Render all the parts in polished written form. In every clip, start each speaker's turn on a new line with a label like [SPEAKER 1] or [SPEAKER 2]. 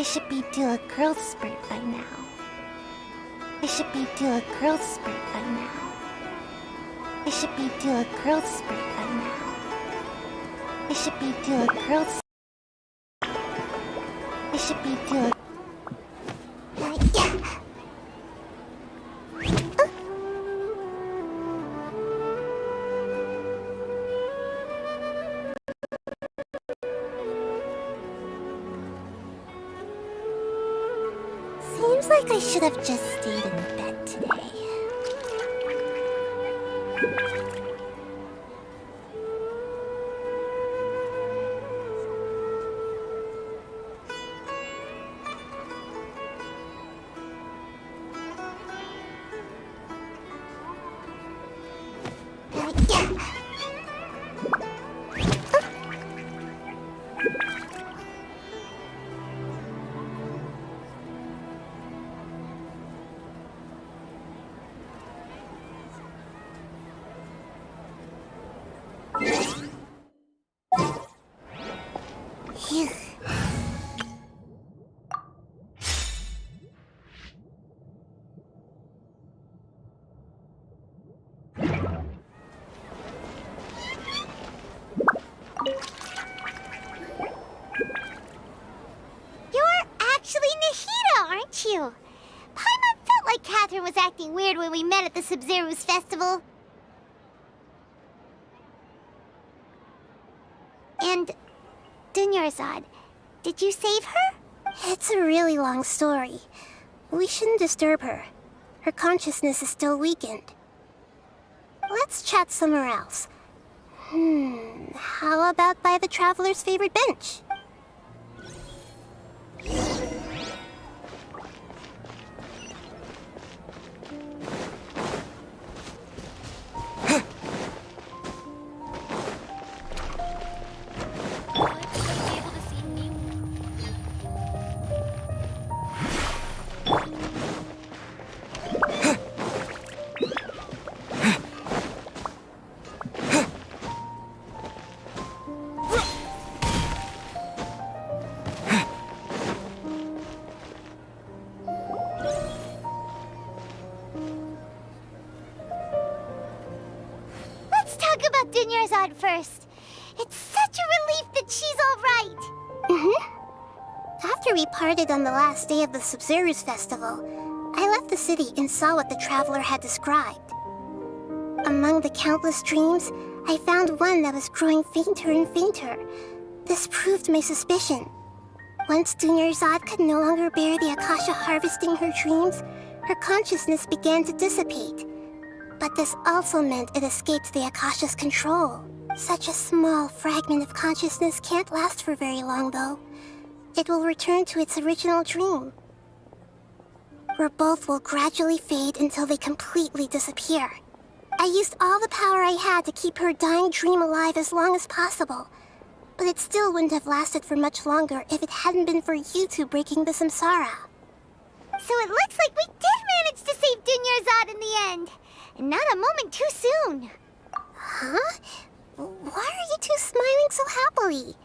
[SPEAKER 1] I should be due a growth spurt by now. I should be due a growth spurt by now. I should be due a growth spurt by now. I should be due a growth. I should be due a. Seems like I should have just stayed in bed today. Phew. Aren't you? Paimon felt like Catherine was acting weird when we met at the Sub-Zero's festival. And Dunyarzad, did you save her? It's a really long story. We shouldn't disturb her. Her consciousness is still weakened. Let's chat somewhere else. How about by the Traveler's favorite bench? Dunyarzad first. It's such a relief that she's all right. After we parted on the last day of the Sub-Zero's festival, I left the city and saw what the Traveler had described. Among the countless dreams, I found one that was growing fainter and fainter. This proved my suspicion. Once Dunyarzad could no longer bear the Akasha harvesting her dreams, her consciousness began to dissipate. But this also meant it escaped the Akasha's control. Such a small fragment of consciousness can't last for very long, though. It will return to its original dream, where both will gradually fade until they completely disappear. I used all the power I had to keep her dying dream alive as long as possible, but it still wouldn't have lasted for much longer if it hadn't been for you two breaking the samsara. So it looks like we did manage to save Dunyarzad in the end. And not a moment too soon. Huh? Why are you two smiling so happily?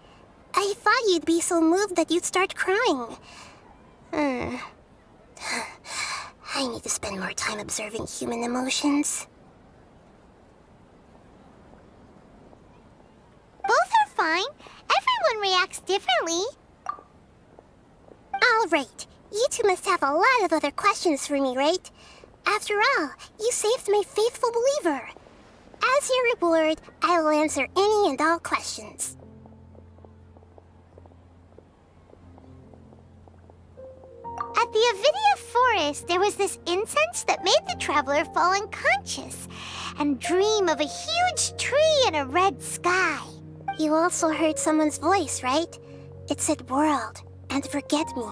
[SPEAKER 1] I thought you'd be so moved that you'd start crying. I need to spend more time observing human emotions. Both are fine. Everyone reacts differently. All right. You two must have a lot of other questions for me, right? After all, you saved my faithful believer. As your reward, I will answer any and all questions. At the Avidia Forest, there was this incense that made the Traveler fall unconscious and dream of a huge tree and a red sky. You also heard someone's voice, right? It said world and forget me.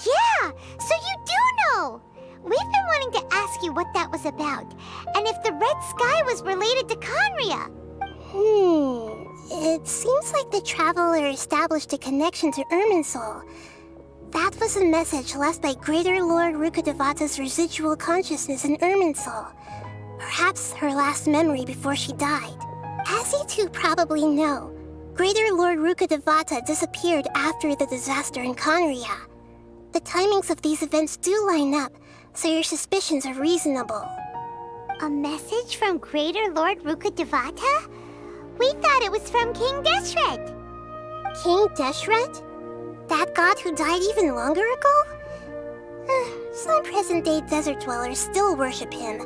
[SPEAKER 1] Yeah, so you do know! We've been wanting to ask you what that was about, and if the red sky was related to Conria. It seems like the Traveler established a connection to Irminsul. That was a message left by Greater Lord Rukkhadevata's residual consciousness in Irminsul. Perhaps her last memory before she died. As you two probably know, Greater Lord Rukkhadevata disappeared after the disaster in Conria. The timings of these events do line up, so your suspicions are reasonable. A message from Greater Lord Rukkhadevata? We thought it was from King Deshret. King Deshret? That god who died even longer ago? Some present-day desert dwellers still worship him.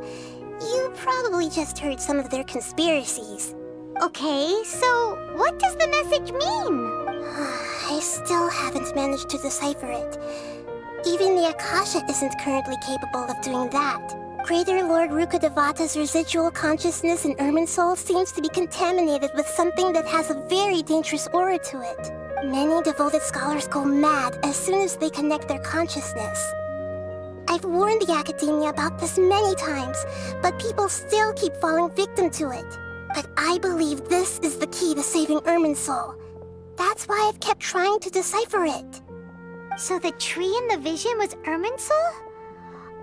[SPEAKER 1] You probably just heard some of their conspiracies. Okay, so what does the message mean? I still haven't managed to decipher it. Even the Akasha isn't currently capable of doing that. Greater Lord Rukkhadevata's residual consciousness in Irminsul seems to be contaminated with something that has a very dangerous aura to it. Many devoted scholars go mad as soon as they connect their consciousness. I've warned the Academia about this many times, but people still keep falling victim to it. But I believe this is the key to saving Irminsul. That's why I've kept trying to decipher it. So the tree in the vision was Irminsul?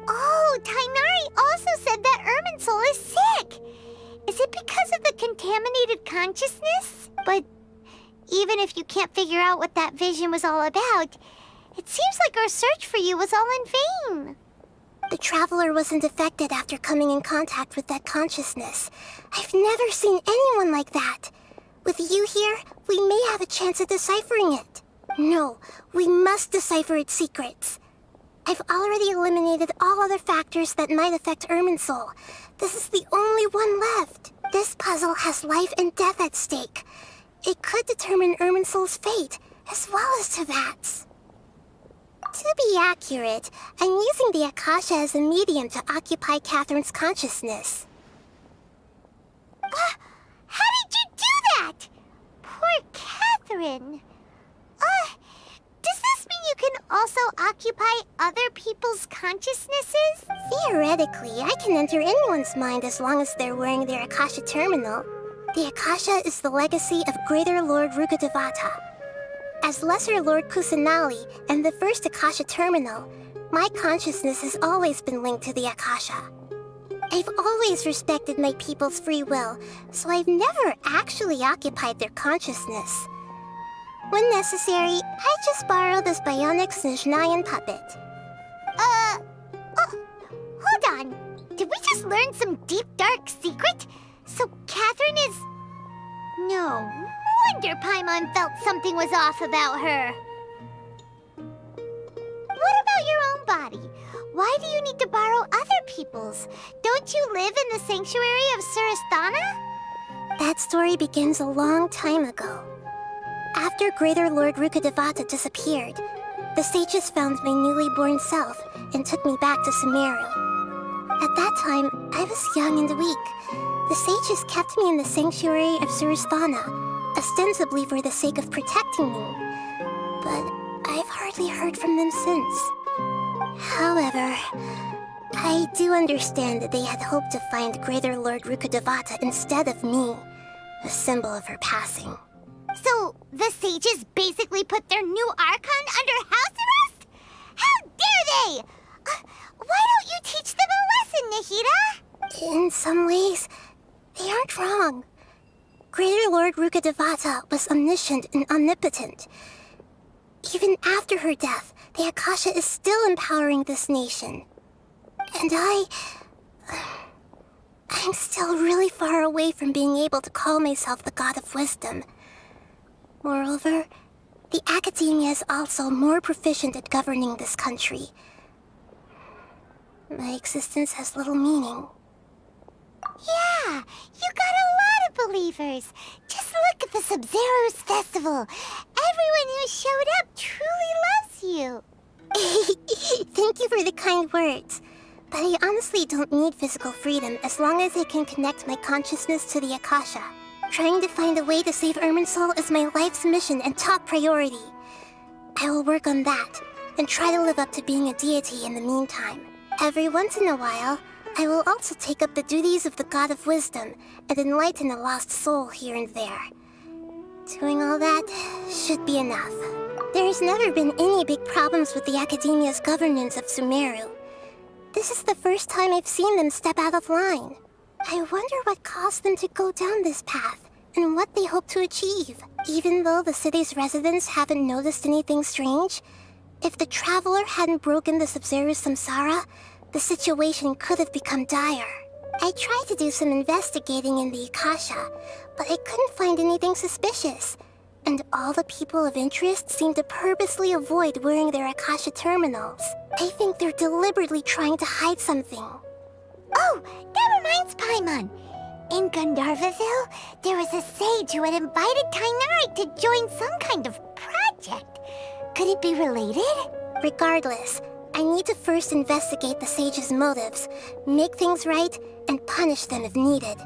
[SPEAKER 1] Oh, Tainari also said that Irminsul is sick! Is it because of the contaminated consciousness? But even if you can't figure out what that vision was all about, it seems like our search for you was all in vain. The Traveler wasn't affected after coming in contact with that consciousness. I've never seen anyone like that. With you here, we may have a chance at deciphering it. No, we must decipher its secrets. I've already eliminated all other factors that might affect Irminsul. This is the only one left. This puzzle has life and death at stake. It could determine Irminsul's fate, as well as Tevat's. To be accurate, I'm using the Akasha as a medium to occupy Catherine's consciousness. How did you do that? Poor Catherine. Does this mean you can also occupy other people's consciousnesses? Theoretically, I can enter anyone's mind as long as they're wearing their Akasha terminal. The Akasha is the legacy of Greater Lord Rukkhadevata. As Lesser Lord Kusanali and the first Akasha terminal, my consciousness has always been linked to the Akasha. I've always respected my people's free will, so I've never actually occupied their consciousness. When necessary, I just borrow this bionic Snezhnayan puppet. Hold on. Did we just learn some deep, dark secret? So Catherine is... No wonder Paimon felt something was off about her. What about your own body? Why do you need to borrow other people's? Don't you live in the sanctuary of Surasthana? That story begins a long time ago. After Greater Lord Rukkhadevata disappeared, the sages found my newly born self and took me back to Sumeru. At that time, I was young and weak. The sages kept me in the sanctuary of Surasthana, ostensibly for the sake of protecting me. But I've hardly heard from them since. However, I do understand that they had hoped to find Greater Lord Rukkhadevata instead of me, a symbol of her passing. So, the sages basically put their new Archon under house arrest? How dare they! Why don't you teach them a lesson, Nahida? In some ways, they aren't wrong. Greater Lord Rukkhadevata was omniscient and omnipotent. Even after her death, the Akasha is still empowering this nation. And I'm still really far away from being able to call myself the God of Wisdom. Moreover, the Academia is also more proficient at governing this country. My existence has little meaning. Yeah, you got a lot of believers. Just look at the Sub-Zero's festival. Everyone who showed up truly loves you. Thank you for the kind words. But I honestly don't need physical freedom as long as I can connect my consciousness to the Akasha. Trying to find a way to save Irminsul is my life's mission and top priority. I will work on that, and try to live up to being a deity in the meantime. Every once in a while, I will also take up the duties of the God of Wisdom and enlighten a lost soul here and there. Doing all that should be enough. There has never been any big problems with the Academia's governance of Sumeru. This is the first time I've seen them step out of line. I wonder what caused them to go down this path, and what they hope to achieve. Even though the city's residents haven't noticed anything strange, If the Traveler hadn't broken the Sub-Zero Samsara, the situation could have become dire. I tried to do some investigating in the Akasha, but I couldn't find anything suspicious. And all the people of interest seem to purposely avoid wearing their Akasha terminals. I think they're deliberately trying to hide something. Oh, that reminds Paimon. In Gandharvaville, there was a sage who had invited Kainari to join some kind of project. Could it be related? Regardless, I need to first investigate the sage's motives, make things right, and punish them if needed.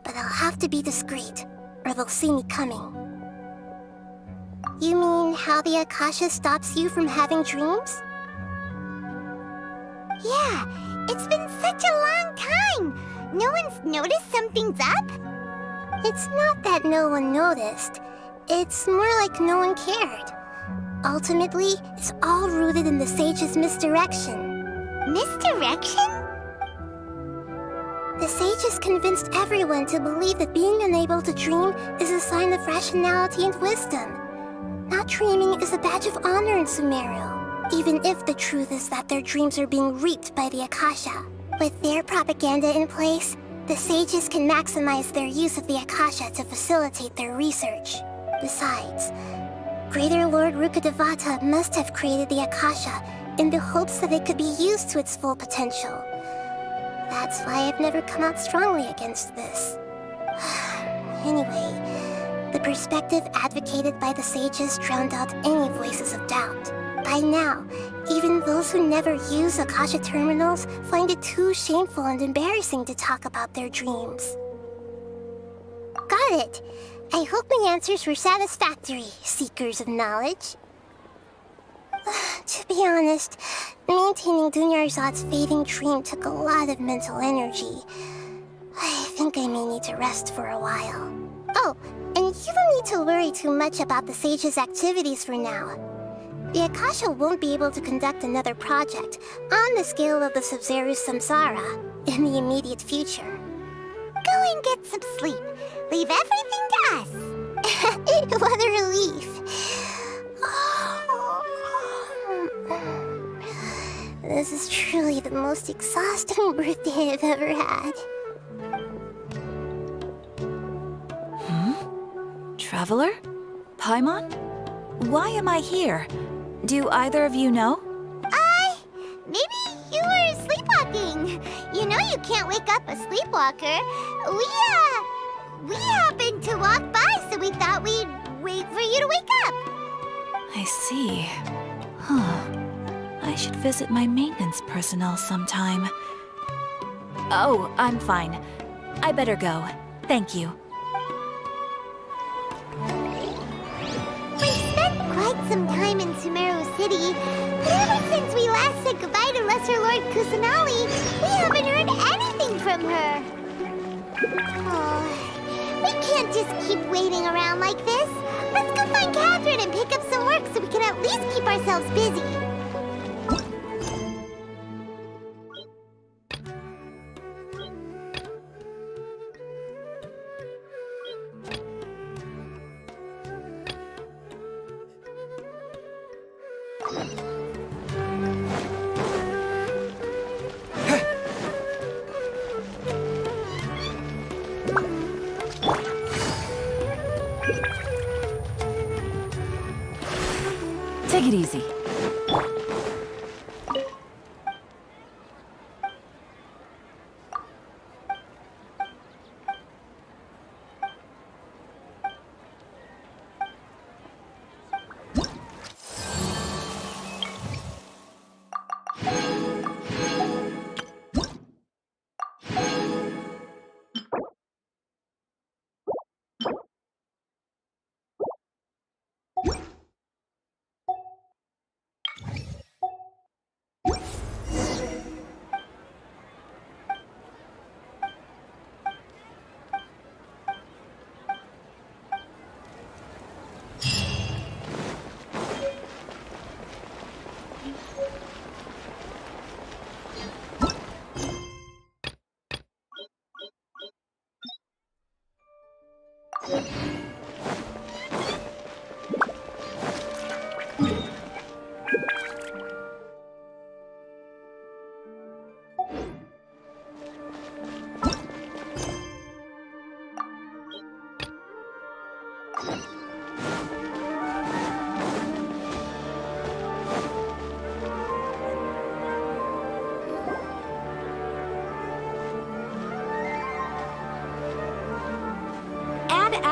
[SPEAKER 1] But I'll have to be discreet, or they'll see me coming. You mean how the Akasha stops you from having dreams? Yeah, it's been such a long time. No one's noticed something's up? It's not that no one noticed. It's more like no one cared. Ultimately, it's all rooted in the sage's misdirection. Misdirection? The sage has convinced everyone to believe that being unable to dream is a sign of rationality and wisdom. Not dreaming is a badge of honor in Sumeru, even if the truth is that their dreams are being reaped by the Akasha. With their propaganda in place, the sages can maximize their use of the Akasha to facilitate their research. Besides, Greater Lord Rukkhadevata must have created the Akasha in the hopes that it could be used to its full potential. That's why I've never come out strongly against this. Anyway, the perspective advocated by the sages drowned out any voices of doubt. By now, even those who never use Akasha terminals find it too shameful and embarrassing to talk about their dreams. Got it. I hope my answers were satisfactory, seekers of knowledge. To be honest, maintaining Dunyarzad's fading dream took a lot of mental energy. I think I may need to rest for a while. Oh, and you don't need to worry too much about the sage's activities for now. The Akasha won't be able to conduct another project on the scale of the Sub-Zero Samsara in the immediate future. Go and get some sleep. Leave everything to us. What a relief. This is truly the most exhausting birthday I've ever had.
[SPEAKER 2] Traveler? Paimon? Why am I here? Do either of you know?
[SPEAKER 1] Maybe you were sleepwalking. You know you can't wake up a sleepwalker. We happened to walk by, so we thought we'd wait for you to wake up.
[SPEAKER 2] I see. I should visit my maintenance personnel sometime. Oh, I'm fine. I better go. Thank you.
[SPEAKER 1] We spent quite some time in Sumeru City, but ever since we last said goodbye to Lesser Lord Kusanali, we haven't heard anything from her. Oh, we can't just keep waiting around like this. Let's go find Catherine and pick up some work so we can at least keep ourselves busy.
[SPEAKER 2] Take it easy.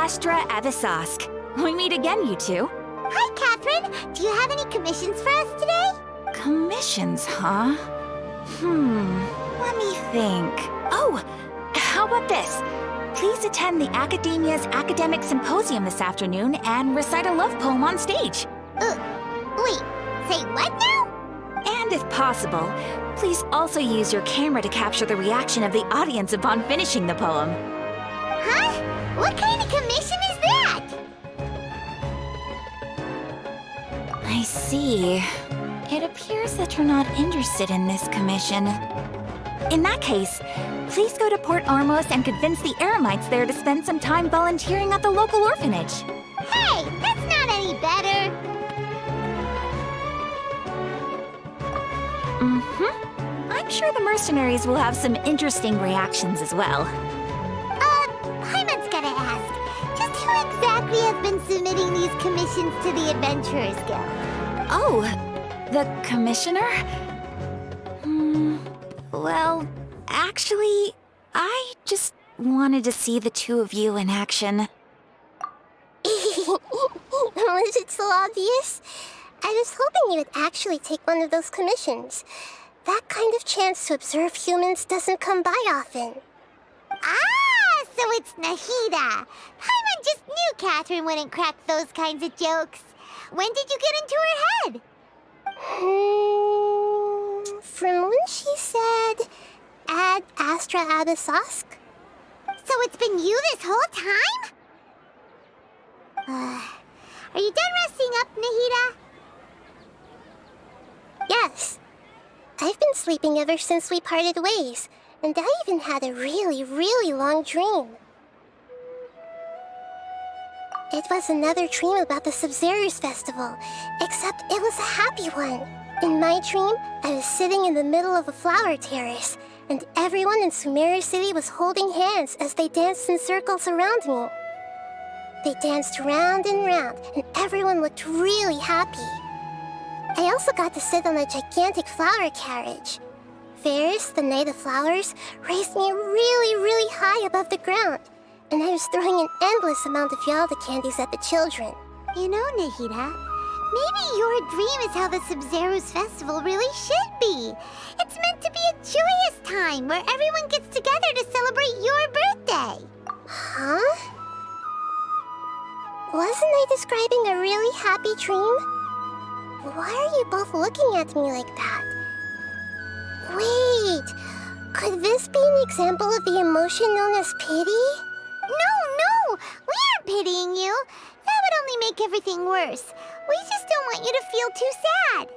[SPEAKER 2] Astra Avisask. We meet again, you two.
[SPEAKER 1] Hi, Catherine. Do you have any commissions for us today?
[SPEAKER 2] Commissions, huh? Let me think. Oh, how about this? Please attend the Academia's Academic Symposium this afternoon and recite a love poem on stage.
[SPEAKER 1] Wait, say what now?
[SPEAKER 2] And if possible, please also use your camera to capture the reaction of the audience upon finishing the poem.
[SPEAKER 1] Huh? What kind of commission is that?
[SPEAKER 2] I see. It appears that you're not interested in this commission. In that case, please go to Port Ormos and convince the Eremites there to spend some time volunteering at the local orphanage.
[SPEAKER 1] Hey, that's not any better.
[SPEAKER 2] I'm sure the mercenaries will have some interesting reactions as well.
[SPEAKER 1] Hyman's gotta ask, just who exactly has been submitting these commissions to the Adventurers Guild?
[SPEAKER 2] Oh, the commissioner? Well, actually, I just wanted to see the two of you in action.
[SPEAKER 1] Was it so obvious? I was hoping you would actually take one of those commissions. That kind of chance to observe humans doesn't come by often. Ah, so it's Nahida. Hyman just knew Catherine wouldn't crack those kinds of jokes. When did you get into her head? From when she said, Ad Astra Abisask? So it's been you this whole time? Are you done resting up, Nahida? Yes. I've been sleeping ever since we parted ways, and I even had a really, really long dream. It was another dream about the Sub-Zerus Festival, except it was a happy one. In my dream, I was sitting in the middle of a flower terrace, and everyone in Sumeru City was holding hands as they danced in circles around me. They danced round and round, and everyone looked really happy. I also got to sit on a gigantic flower carriage. Ferris, the Knight of Flowers, raised me really, really high above the ground, and I was throwing an endless amount of Yalda candies at the children. You know, Nahida, maybe your dream is how the Sub-Zerus Festival really should be. It's meant to be a joyous time where everyone gets together to celebrate your birthday. Huh? Wasn't I describing a really happy dream? Why are you both looking at me like that? Wait, could this be an example of the emotion known as pity? No, we aren't pitying you. That would only make everything worse. We just don't want you to feel too sad.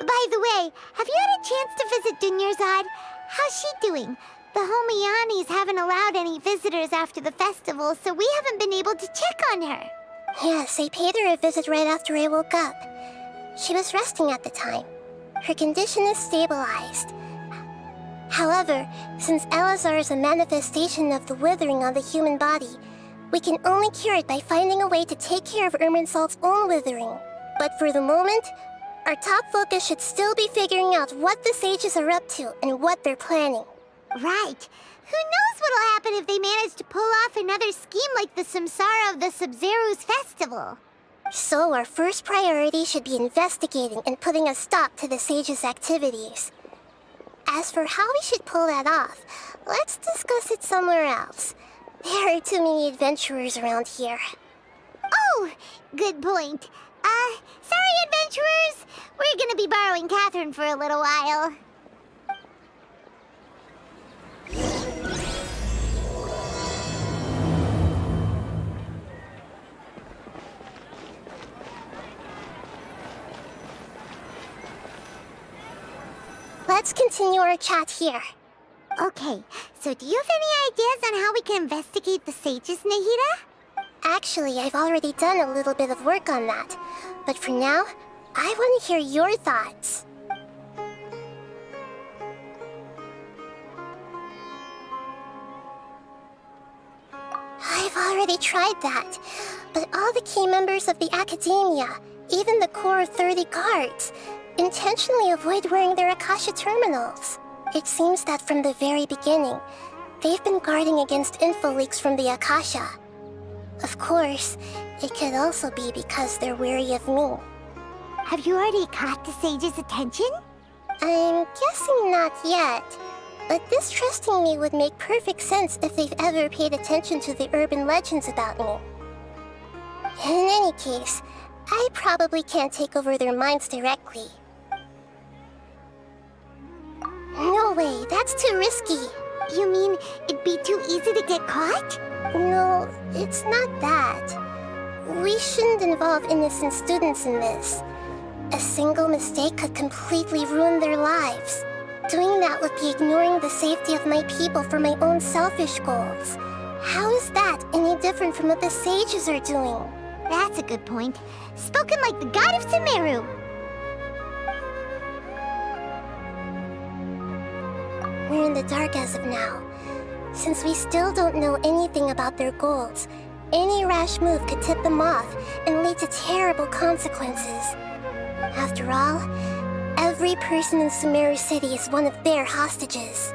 [SPEAKER 1] By the way, have you had a chance to visit Dunyarzad? How's she doing? The Homianis haven't allowed any visitors after the festival, so we haven't been able to check on her. Yes, I paid her a visit right after I woke up. She was resting at the time. Her condition is stabilized. However, since Elazar is a manifestation of the withering on the human body, we can only cure it by finding a way to take care of Irminsol's own withering. But for the moment, our top focus should still be figuring out what the sages are up to and what they're planning. Right. Who knows what'll happen if they manage to pull off another scheme like the Samsara of the Sub-Zerus Festival. So our first priority should be investigating and putting a stop to the sages' activities. As for how we should pull that off, let's discuss it somewhere else. There are too many adventurers around here. Oh, good point. Sorry, adventurers. We're gonna be borrowing Catherine for a little while. Let's continue our chat here. Okay, so do you have any ideas on how we can investigate the sages, Nahida? Actually, I've already done a little bit of work on that. But for now, I want to hear your thoughts. I've already tried that, but all the key members of the Academia, even the core of 30 guards, intentionally avoid wearing their Akasha terminals. It seems that from the very beginning, they've been guarding against info leaks from the Akasha. Of course, it could also be because they're wary of me.
[SPEAKER 3] Have you already caught the sage's attention?
[SPEAKER 1] I'm guessing not yet, but distrusting me would make perfect sense if they've ever paid attention to the urban legends about me. In any case, I probably can't take over their minds directly. No way, that's too risky.
[SPEAKER 3] You mean it'd be too easy to get caught?
[SPEAKER 1] No, it's not that. We shouldn't involve innocent students in this. A single mistake could completely ruin their lives. Doing that would be ignoring the safety of my people for my own selfish goals. How is that any different from what the sages are doing?
[SPEAKER 3] That's a good point. Spoken like the god of Sumeru.
[SPEAKER 1] We're in the dark as of now. Since we still don't know anything about their goals, any rash move could tip them off and lead to terrible consequences. After all, every person in Sumeru City is one of their hostages.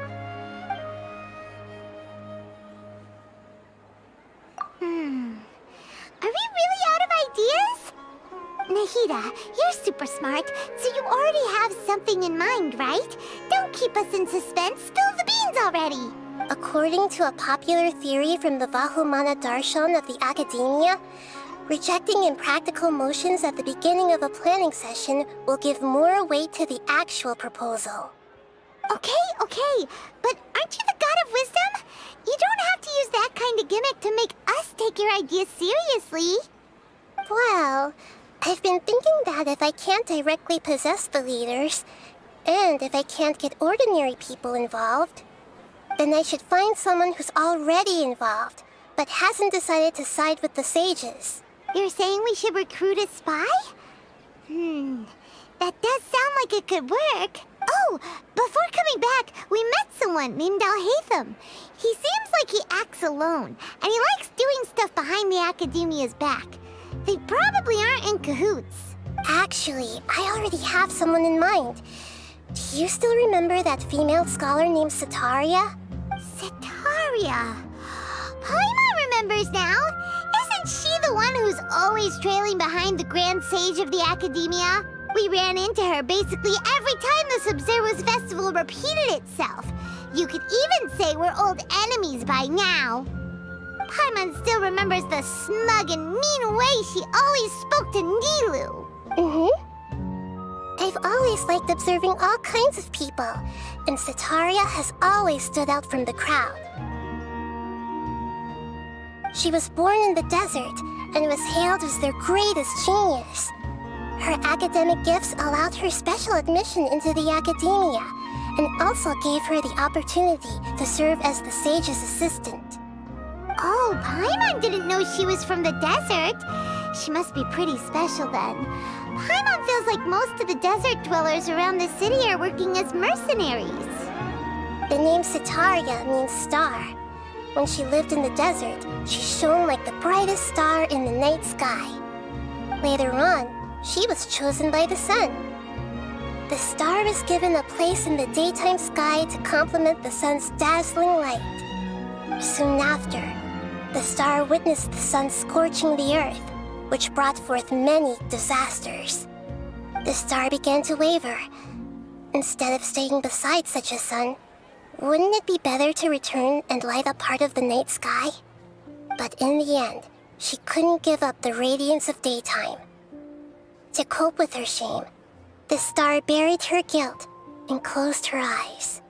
[SPEAKER 3] Are we really out of ideas? Nahida, you're super smart, so you already have something in mind, right? Don't keep us in suspense. Spill the beans already.
[SPEAKER 1] According to a popular theory from the Vahumana Darshan of the Academia, rejecting impractical motions at the beginning of a planning session will give more weight to the actual proposal.
[SPEAKER 3] Okay, but aren't you the god of wisdom? You don't have to use that kind of gimmick to make us take your ideas seriously.
[SPEAKER 1] Well, I've been thinking that if I can't directly possess the leaders, and if I can't get ordinary people involved, then I should find someone who's already involved, but hasn't decided to side with the sages.
[SPEAKER 3] You're saying we should recruit a spy? That does sound like it could work. Oh, before coming back, we met someone named Alhaitham. He seems like he acts alone, and he likes doing stuff behind the Academia's back. They probably aren't in cahoots.
[SPEAKER 1] Actually, I already have someone in mind. Do you still remember that female scholar named Setaria?
[SPEAKER 3] Setaria. Paimon remembers now. Isn't she the one who's always trailing behind the Grand Sage of the Academia? We ran into her basically every time the Sub-Zero's festival repeated itself. You could even say we're old enemies by now. Paimon still remembers the smug and mean way she always spoke to Nilu.
[SPEAKER 1] I've always liked observing all kinds of people, and Setaria has always stood out from the crowd. She was born in the desert and was hailed as their greatest genius. Her academic gifts allowed her special admission into the Academia, and also gave her the opportunity to serve as the sage's assistant.
[SPEAKER 3] Oh, Paimon didn't know she was from the desert. She must be pretty special then. Paimon feels like most of the desert dwellers around the city are working as mercenaries.
[SPEAKER 1] The name Setaria means star. When she lived in the desert, she shone like the brightest star in the night sky. Later on, she was chosen by the sun. The star was given a place in the daytime sky to complement the sun's dazzling light. Soon after, the star witnessed the sun scorching the earth, which brought forth many disasters. The star began to waver. Instead of staying beside such a sun, wouldn't it be better to return and light up part of the night sky? But in the end, she couldn't give up the radiance of daytime. To cope with her shame, the star buried her guilt and closed her eyes.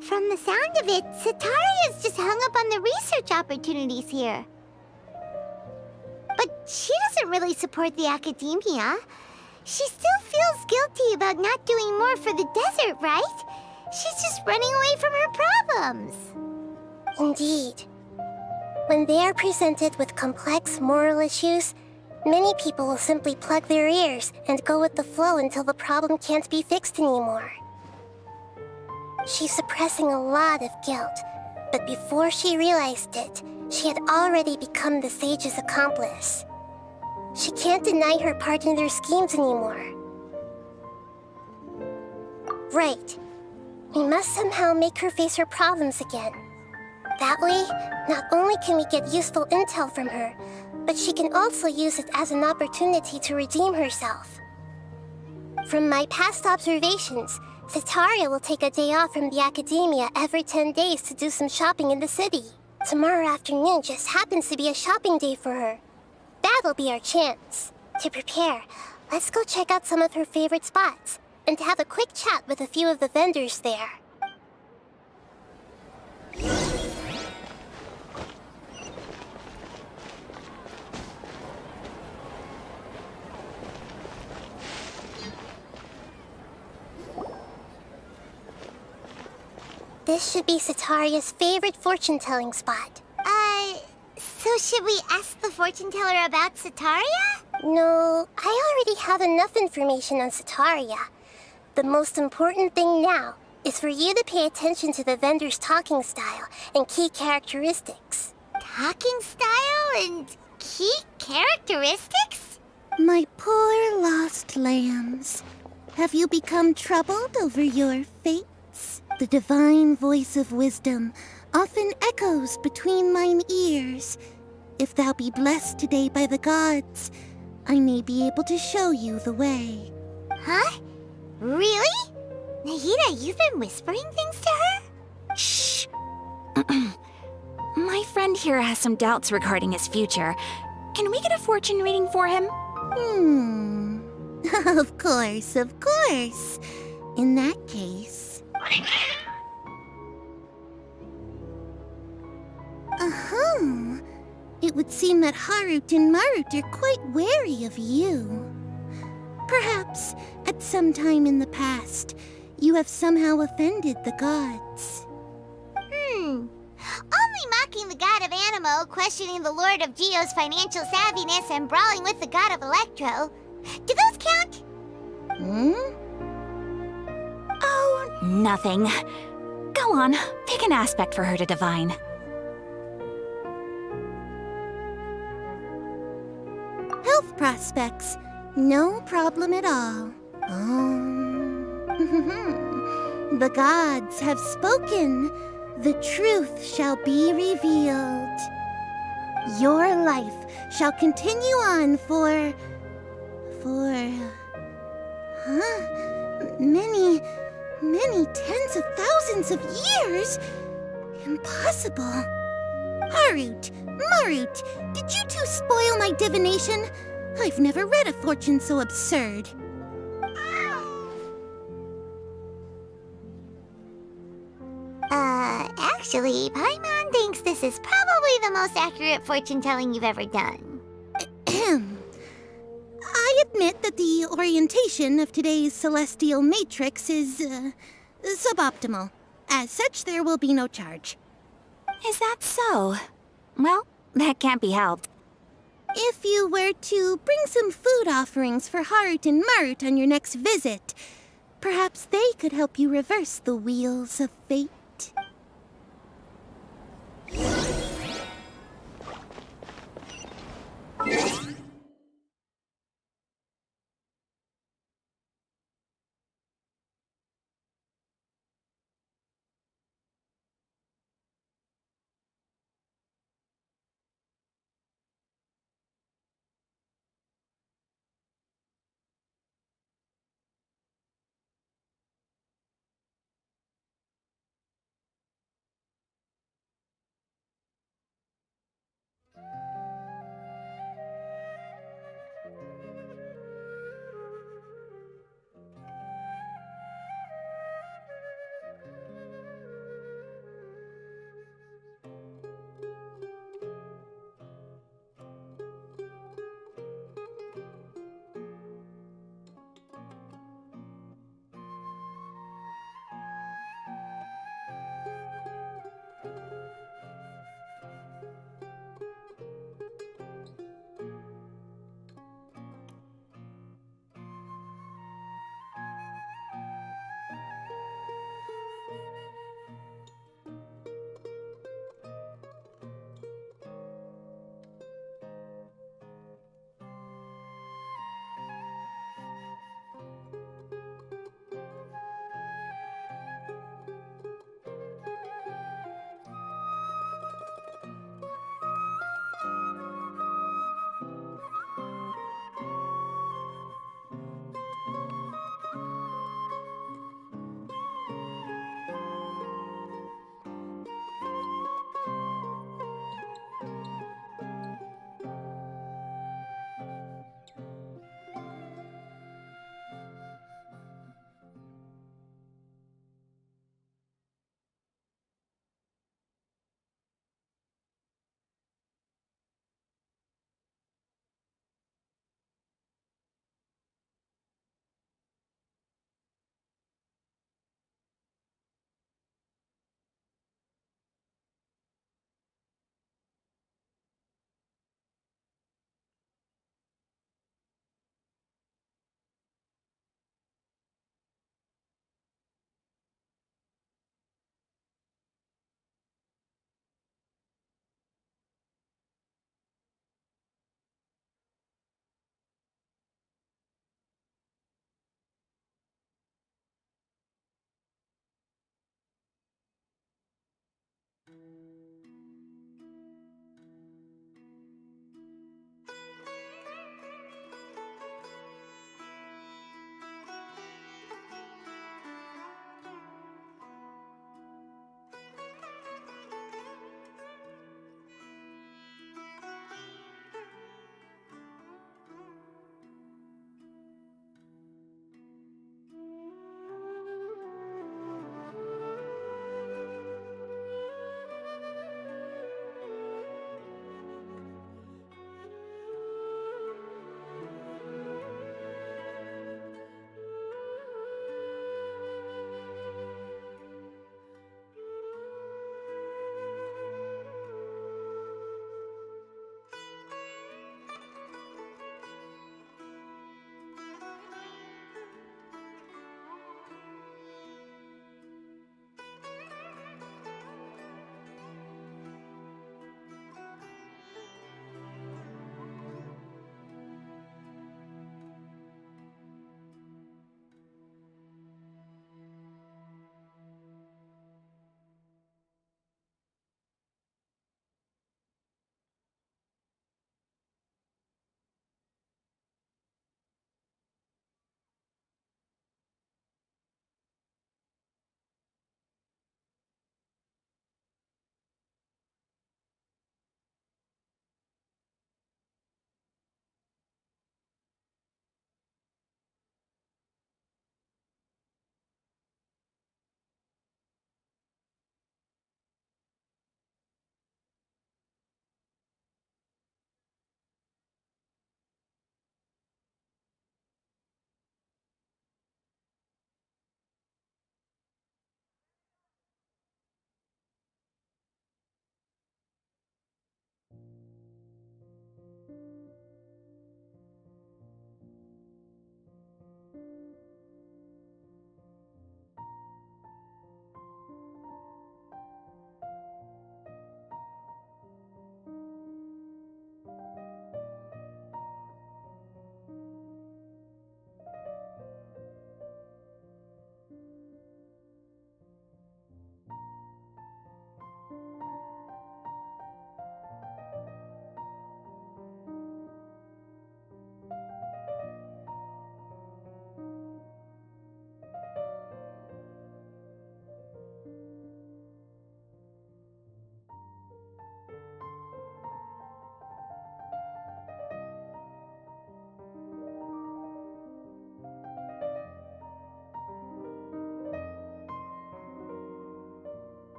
[SPEAKER 3] From the sound of it, Setaria's just hung up on the research opportunities here. But she doesn't really support the Academia. She still feels guilty about not doing more for the desert, right? She's just running away from her problems.
[SPEAKER 1] Indeed. When they are presented with complex moral issues, many people will simply plug their ears and go with the flow until the problem can't be fixed anymore. She's suppressing a lot of guilt, but before she realized it, she had already become the sage's accomplice. She can't deny her part in their schemes anymore. Right. We must somehow make her face her problems again. That way, not only can we get useful intel from her, but she can also use it as an opportunity to redeem herself. From my past observations, Setaria will take a day off from the academia every 10 days to do some shopping in the city. Tomorrow afternoon just happens to be a shopping day for her. That'll be our chance. To prepare, let's go check out some of her favorite spots, and have a quick chat with a few of the vendors there. This should be Setaria's favorite fortune-telling spot.
[SPEAKER 3] So should we ask the fortune teller about Setaria?
[SPEAKER 1] No, I already have enough information on Setaria. The most important thing now is for you to pay attention to the vendor's talking style and key characteristics.
[SPEAKER 3] Talking style and key characteristics?
[SPEAKER 4] My poor lost lambs. Have you become troubled over your fates? The divine voice of wisdom often echoes between mine ears. If thou be blessed today by the gods, I may be able to show you the way.
[SPEAKER 3] Huh? Really? Nahida, you've been whispering things to her?
[SPEAKER 2] Shh. My friend here has some doubts regarding his future. Can we get a fortune reading for him?
[SPEAKER 4] Of course, of course. In that case... It would seem that Harut and Marut are quite wary of you. Perhaps, at some time in the past, you have somehow offended the gods.
[SPEAKER 3] Only mocking the god of Animo, questioning the lord of Geo's financial savviness, and brawling with the god of Electro. Do those count?
[SPEAKER 2] Oh, nothing. Go on, pick an aspect for her to divine.
[SPEAKER 4] Health prospects, no problem at all. The gods have spoken. The truth shall be revealed. Your life shall continue on for... many tens of thousands of years? Impossible. Harut, Marut, did you two spoil my divination? I've never read a fortune so absurd.
[SPEAKER 3] Actually, Paimon thinks this is probably the most accurate fortune-telling you've ever done.
[SPEAKER 4] I admit that the orientation of today's celestial matrix is, suboptimal. As such, there will be no charge.
[SPEAKER 2] Is that so? Well, that can't be helped.
[SPEAKER 4] If you were to bring some food offerings for Harut and Marut on your next visit, perhaps they could help you reverse the wheels of fate.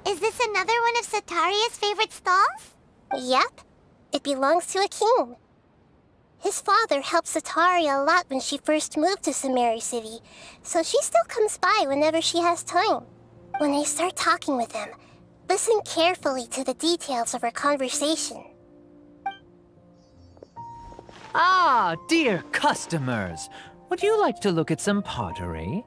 [SPEAKER 3] Is this another one of Sataria's favorite stalls?
[SPEAKER 1] Yep. It belongs to a king. His father helped Sataria a lot when she first moved to Samari City, so she still comes by whenever she has time. When I start talking with him, listen carefully to the details of our conversation.
[SPEAKER 5] Ah, dear customers! Would you like to look at some pottery?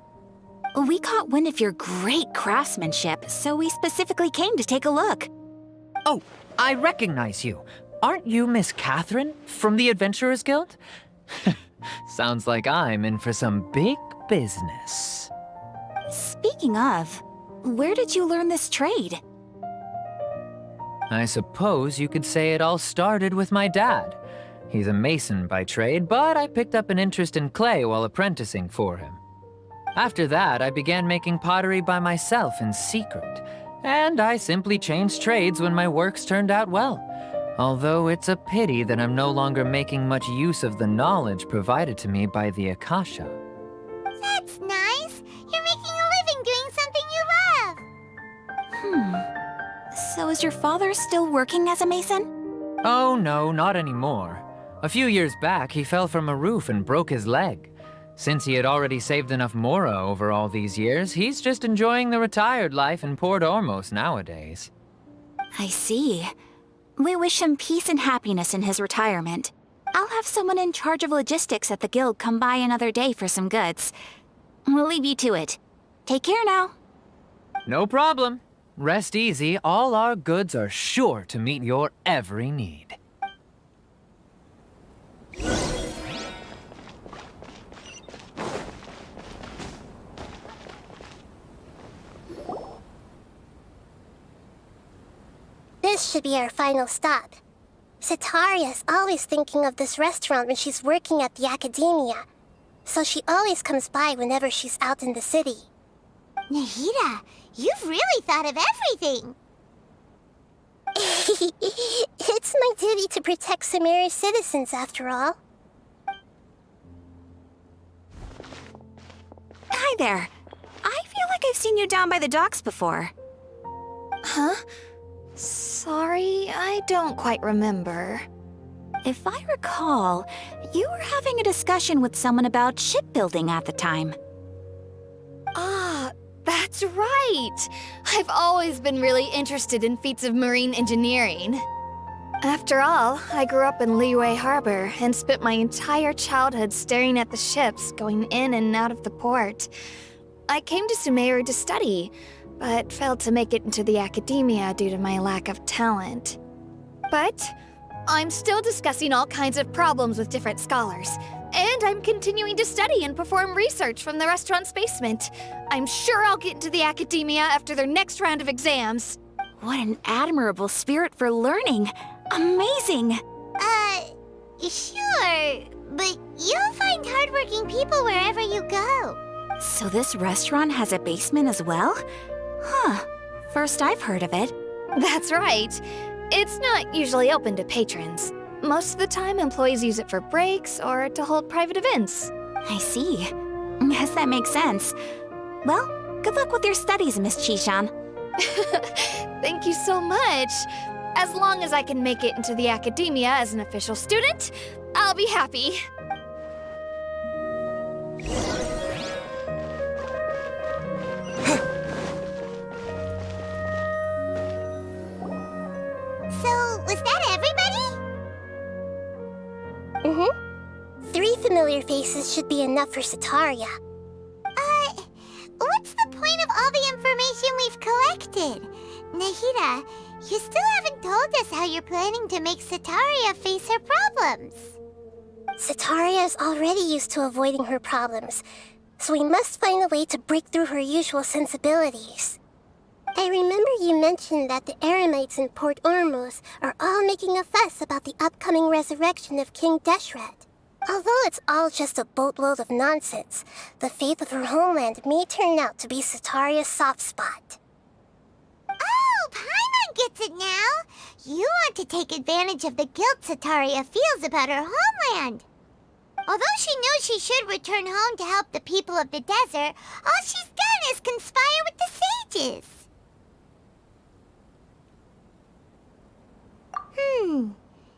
[SPEAKER 2] We caught wind of your great craftsmanship, so we specifically came to take a look.
[SPEAKER 5] Oh, I recognize you. Aren't you Miss Catherine from the Adventurers Guild? Sounds like I'm in for some big business.
[SPEAKER 2] Speaking of, where did you learn this trade?
[SPEAKER 5] I suppose you could say it all started with my dad. He's a mason by trade, but I picked up an interest in clay while apprenticing for him. After that, I began making pottery by myself in secret, and I simply changed trades when my works turned out well. Although it's a pity that I'm no longer making much use of the knowledge provided to me by the Akasha.
[SPEAKER 3] That's nice. You're making a living doing something you love.
[SPEAKER 2] So is your father still working as a mason?
[SPEAKER 5] Oh no, not anymore. A few years back, he fell from a roof and broke his leg. Since he had already saved enough mora over all these years, he's just enjoying the retired life in Port Ormos nowadays.
[SPEAKER 2] I see. We wish him peace and happiness in his retirement. I'll have someone in charge of logistics at the guild come by another day for some goods. We'll leave you to it. Take care now.
[SPEAKER 5] No problem. Rest easy, all our goods are sure to meet your every need.
[SPEAKER 1] This should be our final stop. Sataria's always thinking of this restaurant when she's working at the academia, so she always comes by whenever she's out in the city.
[SPEAKER 3] Nahida, you've really thought of everything.
[SPEAKER 1] It's my duty to protect Samari's citizens, after all.
[SPEAKER 2] Hi there. I feel like I've seen you down by the docks before.
[SPEAKER 6] Huh? Sorry, I don't quite remember.
[SPEAKER 2] If I recall, you were having a discussion with someone about shipbuilding at the time.
[SPEAKER 6] Ah, that's right! I've always been really interested in feats of marine engineering. After all, I grew up in Liyue Harbor and spent my entire childhood staring at the ships going in and out of the port. I came to Sumeru to study, but failed to make it into the academia due to my lack of talent. But I'm still discussing all kinds of problems with different scholars, And I'm continuing to study and perform research from the restaurant's basement. I'm sure I'll get into the academia after their next round of exams.
[SPEAKER 2] What an admirable spirit for learning. Amazing.
[SPEAKER 3] Sure, but you'll find hardworking people wherever you go.
[SPEAKER 2] So this restaurant has a basement as well? Huh. First I've heard of it.
[SPEAKER 6] That's right. It's not usually open to patrons. Most of the time, employees use it for breaks or to hold private events.
[SPEAKER 2] I see. Guess that makes sense. Well, good luck with your studies, Miss Chishan.
[SPEAKER 6] Thank you so much. As long as I can make it into the academia as an official student, I'll be happy.
[SPEAKER 3] So, was that everybody?
[SPEAKER 1] Mm-hmm. 3 familiar faces should be enough for Sataria.
[SPEAKER 3] What's the point of all the information we've collected? Nahida, you still haven't told us how you're planning to make Sataria face her problems.
[SPEAKER 1] Sataria is already used to avoiding her problems, so we must find a way to break through her usual sensibilities. I remember you mentioned that the Eremites in Port Ormuz are all making a fuss about the upcoming resurrection of King Deshret. Although it's all just a boatload of nonsense, the fate of her homeland may turn out to be Sataria's soft spot.
[SPEAKER 3] Oh, Paimon gets it now! You want to take advantage of the guilt Sataria feels about her homeland. Although she knows she should return home to help the people of the desert, all she's done is conspire with the sages.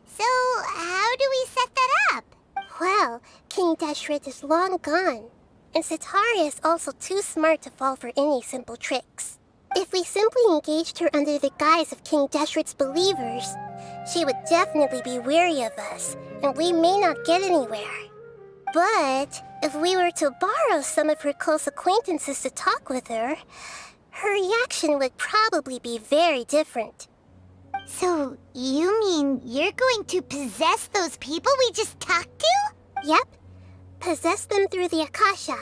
[SPEAKER 3] So how do we set that up?
[SPEAKER 1] Well, King Deshret is long gone, and Sataria is also too smart to fall for any simple tricks. If we simply engaged her under the guise of King Deshret's believers, she would definitely be wary of us, and we may not get anywhere. But if we were to borrow some of her close acquaintances to talk with her, her reaction would probably be very different.
[SPEAKER 3] So, you mean you're going to possess those people we just talked to?
[SPEAKER 1] Yep. Possess them through the Akasha.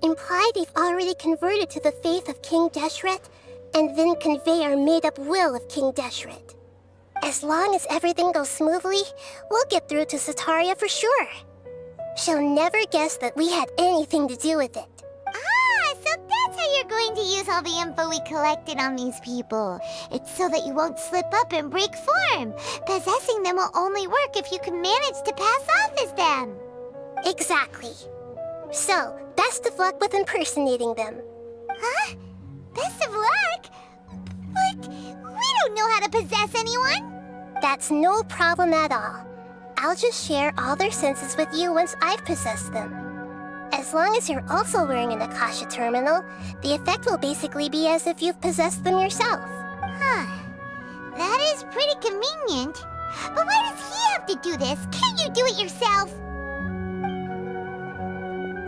[SPEAKER 1] Imply they've already converted to the faith of King Deshret, and then convey our made-up will of King Deshret. As long as everything goes smoothly, we'll get through to Sataria for sure. She'll never guess that we had anything to do with it.
[SPEAKER 3] Ah, so that's how you're going to use all the info we collected on these people. It's so that you won't slip up and break form. Possessing them will only work if you can manage to pass off as them.
[SPEAKER 1] Exactly. So, best of luck with impersonating them.
[SPEAKER 3] Huh? Best of luck? But we don't know how to possess anyone.
[SPEAKER 1] That's no problem at all. I'll just share all their senses with you once I've possessed them. As long as you're also wearing an Akasha terminal, the effect will basically be as if you've possessed them yourself.
[SPEAKER 3] Huh. That is pretty convenient. But why does he have to do this? Can't you do it yourself?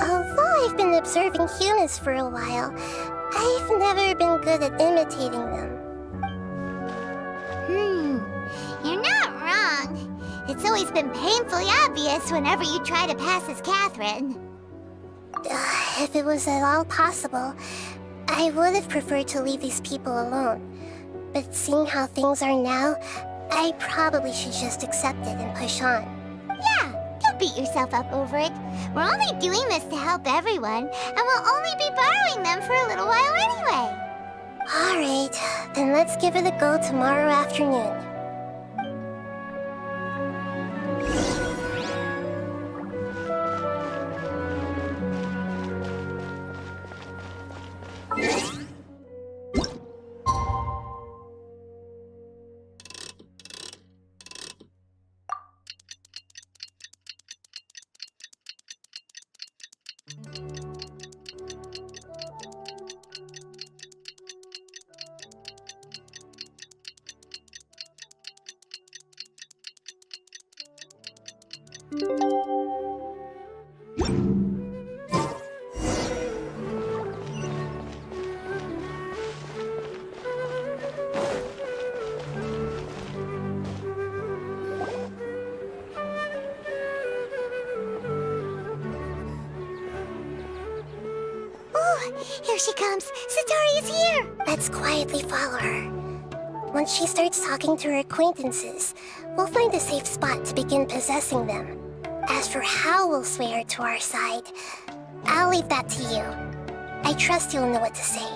[SPEAKER 1] Although I've been observing humans for a while, I've never been good at imitating them.
[SPEAKER 3] You're not wrong. It's always been painfully obvious whenever you try to pass as Catherine.
[SPEAKER 1] If it was at all possible, I would have preferred to leave these people alone. But seeing how things are now, I probably should just accept it and push on.
[SPEAKER 3] Yeah, don't beat yourself up over it. We're only doing this to help everyone, and we'll only be borrowing them for a little while anyway.
[SPEAKER 1] Alright, then let's give it a go tomorrow afternoon. Here she comes! Satori is here! Let's quietly follow her. Once she starts talking to her acquaintances, we'll find a safe spot to begin possessing them. As for how we'll sway her to our side, I'll leave that to you. I trust you'll know what to say.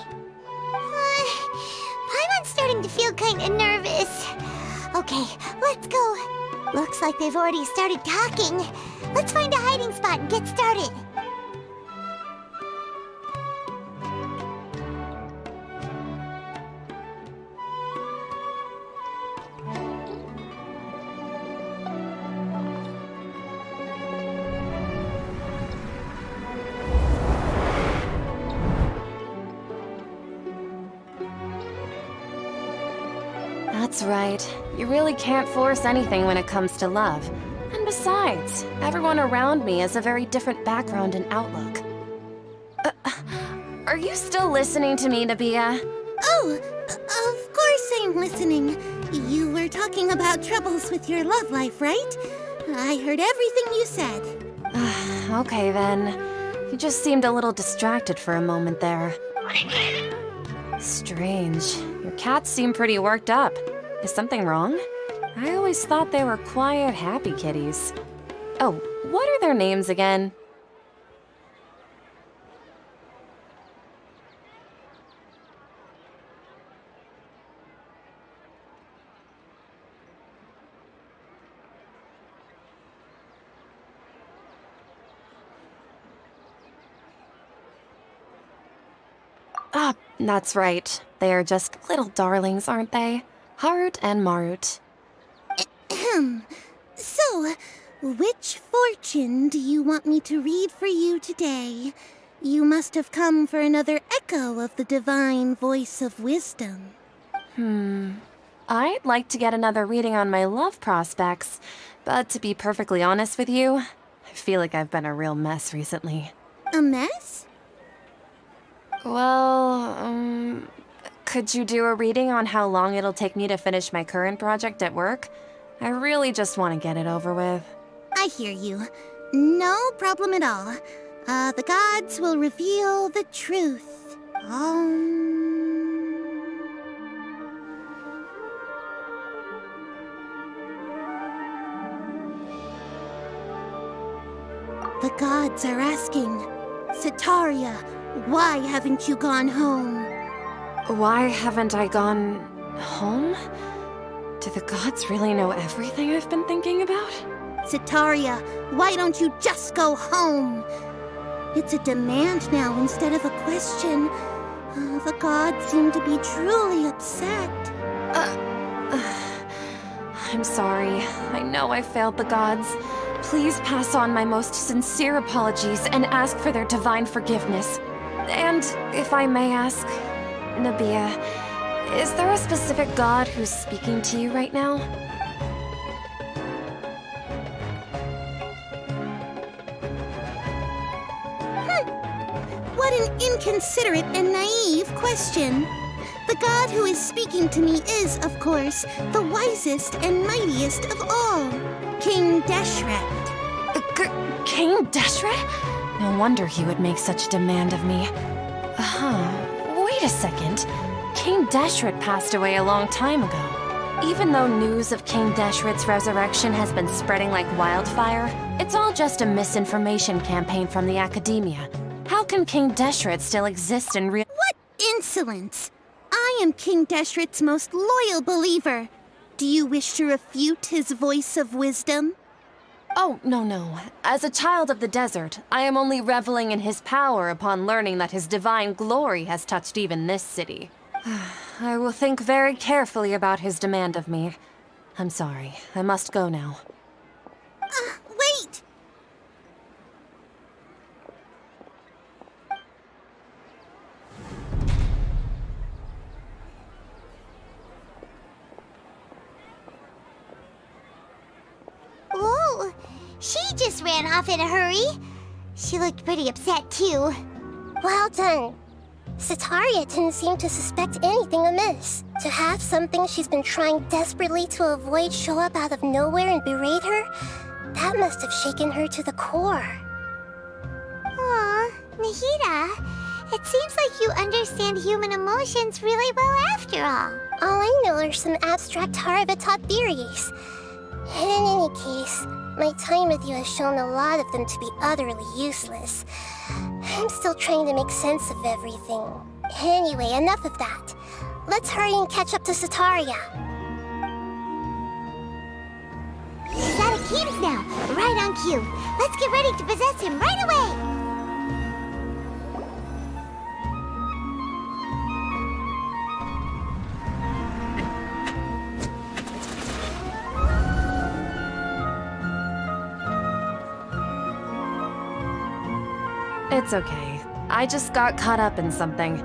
[SPEAKER 3] Paimon's starting to feel kinda nervous. Okay, let's go. Looks like they've already started talking. Let's find a hiding spot and get started.
[SPEAKER 7] That's right. You really can't force anything when it comes to love. And besides, everyone around me has a very different background and outlook. Are you still listening to me, Nabia?
[SPEAKER 4] Oh, of course I'm listening. You were talking about troubles with your love life, right? I heard everything you said.
[SPEAKER 7] Okay then. You just seemed a little distracted for a moment there. Strange. Your cats seem pretty worked up. Is something wrong? I always thought they were quiet, happy kitties. Oh, what are their names again? Ah, that's right. They are just little darlings, aren't they? Harut and Marut.
[SPEAKER 4] So, which fortune do you want me to read for you today? You must have come for another echo of the divine voice of wisdom.
[SPEAKER 7] I'd like to get another reading on my love prospects, but to be perfectly honest with you, I feel like I've been a real mess recently.
[SPEAKER 4] A mess?
[SPEAKER 7] Well, could you do a reading on how long it'll take me to finish my current project at work? I really just want to get it over with.
[SPEAKER 4] I hear you. No problem at all. The gods will reveal the truth. The gods are asking, Sataria, why haven't you gone home?
[SPEAKER 7] Why haven't I gone home? Do the gods really know everything I've been thinking about?
[SPEAKER 4] Sataria, why don't you just go home? It's a demand now instead of a question. The gods seem to be truly upset.
[SPEAKER 7] I'm sorry. I know I failed the gods. Please pass on my most sincere apologies and ask for their divine forgiveness. And if I may ask, Nabia, is there a specific god who's speaking to you right now?
[SPEAKER 4] What an inconsiderate and naive question. The god who is speaking to me is, of course, the wisest and mightiest of all, King Deshret.
[SPEAKER 7] King Deshret? No wonder he would make such a demand of me. Wait a second. King Deshret passed away a long time ago. Even though news of King Deshret's resurrection has been spreading like wildfire, it's all just a misinformation campaign from the academia. How can King Deshret still exist in real—
[SPEAKER 4] What insolence! I am King Deshret's most loyal believer. Do you wish to refute his voice of wisdom?
[SPEAKER 7] Oh, no. As a child of the desert, I am only reveling in his power upon learning that his divine glory has touched even this city. I will think very carefully about his demand of me. I'm sorry. I must go now.
[SPEAKER 4] Wait!
[SPEAKER 3] Whoa! She just ran off in a hurry. She looked pretty upset, too.
[SPEAKER 1] Well done. Sataria didn't seem to suspect anything amiss. To have something she's been trying desperately to avoid show up out of nowhere and berate her, that must have shaken her to the core.
[SPEAKER 3] Aw, Nahida, It seems like you understand human emotions really well after all.
[SPEAKER 1] All I know are some abstract Harvard-taught theories. And in any case, my time with you has shown a lot of them to be utterly useless. I'm still trying to make sense of everything. Anyway, enough of that. Let's hurry and catch up to Sataria.
[SPEAKER 3] He's out of Keem's now, right on cue. Let's get ready to possess him right away!
[SPEAKER 7] It's okay. I just got caught up in something.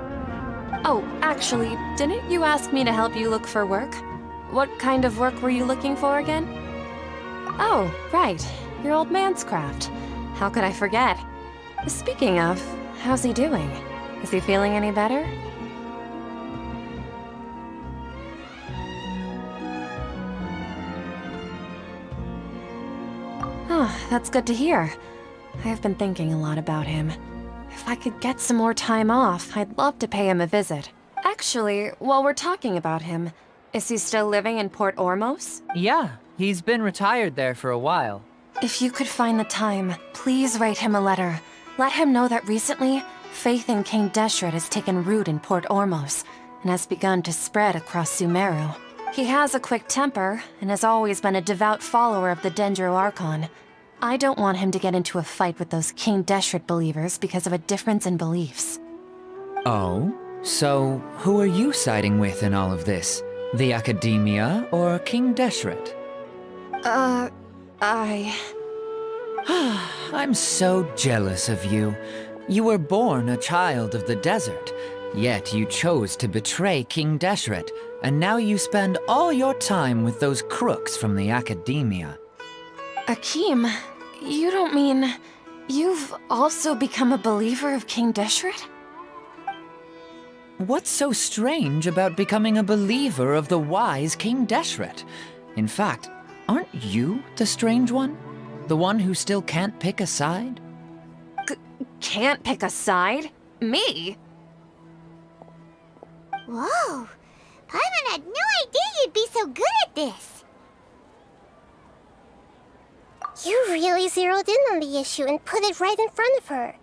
[SPEAKER 7] Oh, actually, didn't you ask me to help you look for work? What kind of work were you looking for again? Oh, right. Your old man's craft. How could I forget? Speaking of, how's he doing? Is he feeling any better? Oh, that's good to hear. I've been thinking a lot about him. If I could get some more time off, I'd love to pay him a visit. Actually, while we're talking about him, is he still living in Port Ormos?
[SPEAKER 5] Yeah, he's been retired there for a while.
[SPEAKER 7] If you could find the time, please write him a letter. Let him know that recently, faith in King Deshret has taken root in Port Ormos and has begun to spread across Sumeru. He has a quick temper and has always been a devout follower of the Dendro Archon. I don't want him to get into a fight with those King Deshret believers because of a difference in beliefs.
[SPEAKER 5] Oh? So, who are you siding with in all of this? The Academia or King Deshret? I'm so jealous of you. You were born a child of the desert, yet you chose to betray King Deshret, and now you spend all your time with those crooks from the Academia.
[SPEAKER 7] Akeem, you don't mean you've also become a believer of King Deshret?
[SPEAKER 5] What's so strange about becoming a believer of the wise King Deshret? In fact, aren't you the strange one? The one who still can't pick a side?
[SPEAKER 7] Can't pick a side? Me?
[SPEAKER 3] Whoa! Paimon had no idea you'd be so good at this!
[SPEAKER 1] You really zeroed in on the issue and put it right in front of her.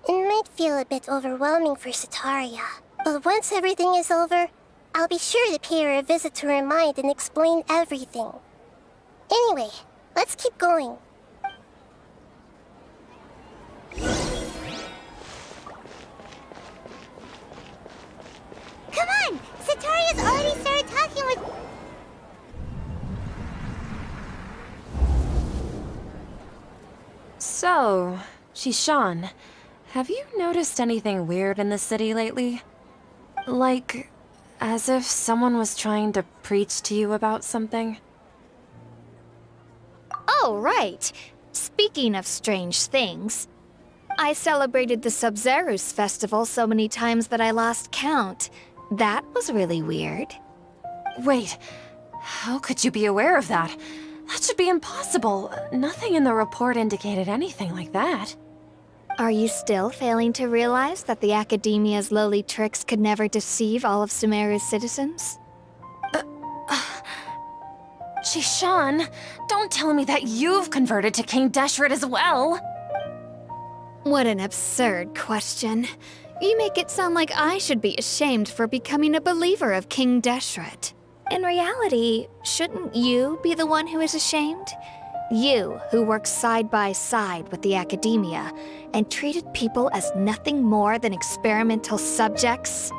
[SPEAKER 1] It might feel a bit overwhelming for Sataria, but once everything is over, I'll be sure to pay her a visit to her mind and explain everything. Anyway, let's keep going.
[SPEAKER 3] Come on! Sataria's already started talking with...
[SPEAKER 7] So, Shishan, have you noticed anything weird in the city lately? Like, as if someone was trying to preach to you about something?
[SPEAKER 6] Oh, right. Speaking of strange things, I celebrated the Sub-Zerus festival so many times that I lost count. That was really weird.
[SPEAKER 7] Wait, how could you be aware of that? That should be impossible. Nothing in the report indicated anything like that.
[SPEAKER 6] Are you still failing to realize that the Academia's lowly tricks could never deceive all of Sumeru's citizens?
[SPEAKER 7] Shishan, don't tell me that you've converted to King Deshret as well!
[SPEAKER 6] What an absurd question. You make it sound like I should be ashamed for becoming a believer of King Deshret. In reality, shouldn't you be the one who is ashamed? You, who worked side by side with the Academia and treated people as nothing more than experimental subjects?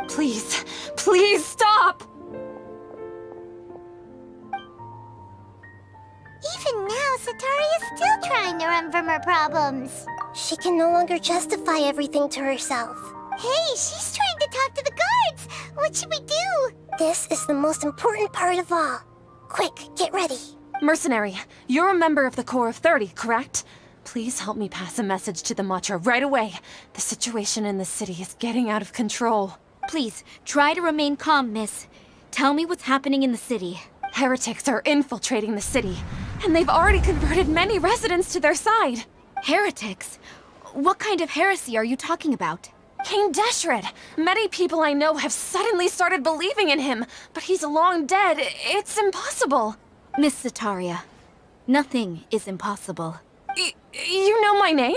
[SPEAKER 7] Please, please stop!
[SPEAKER 3] Even now, Sataria's still trying to run from her problems.
[SPEAKER 1] She can no longer justify everything to herself.
[SPEAKER 3] Hey, she's trying to talk to the guards! What should we do?
[SPEAKER 1] This is the most important part of all. Quick, get ready.
[SPEAKER 7] Mercenary, you're a member of the Corps of 30, correct? Please help me pass a message to the Matra right away. The situation in the city is getting out of control.
[SPEAKER 2] Please, try to remain calm, miss. Tell me what's happening in the city.
[SPEAKER 7] Heretics are infiltrating the city, and they've already converted many residents to their side.
[SPEAKER 2] Heretics? What kind of heresy are you talking about?
[SPEAKER 7] King Deshret! Many people I know have suddenly started believing in him, but he's long dead. It's impossible.
[SPEAKER 2] Miss Sataria, nothing is impossible.
[SPEAKER 7] You know my name?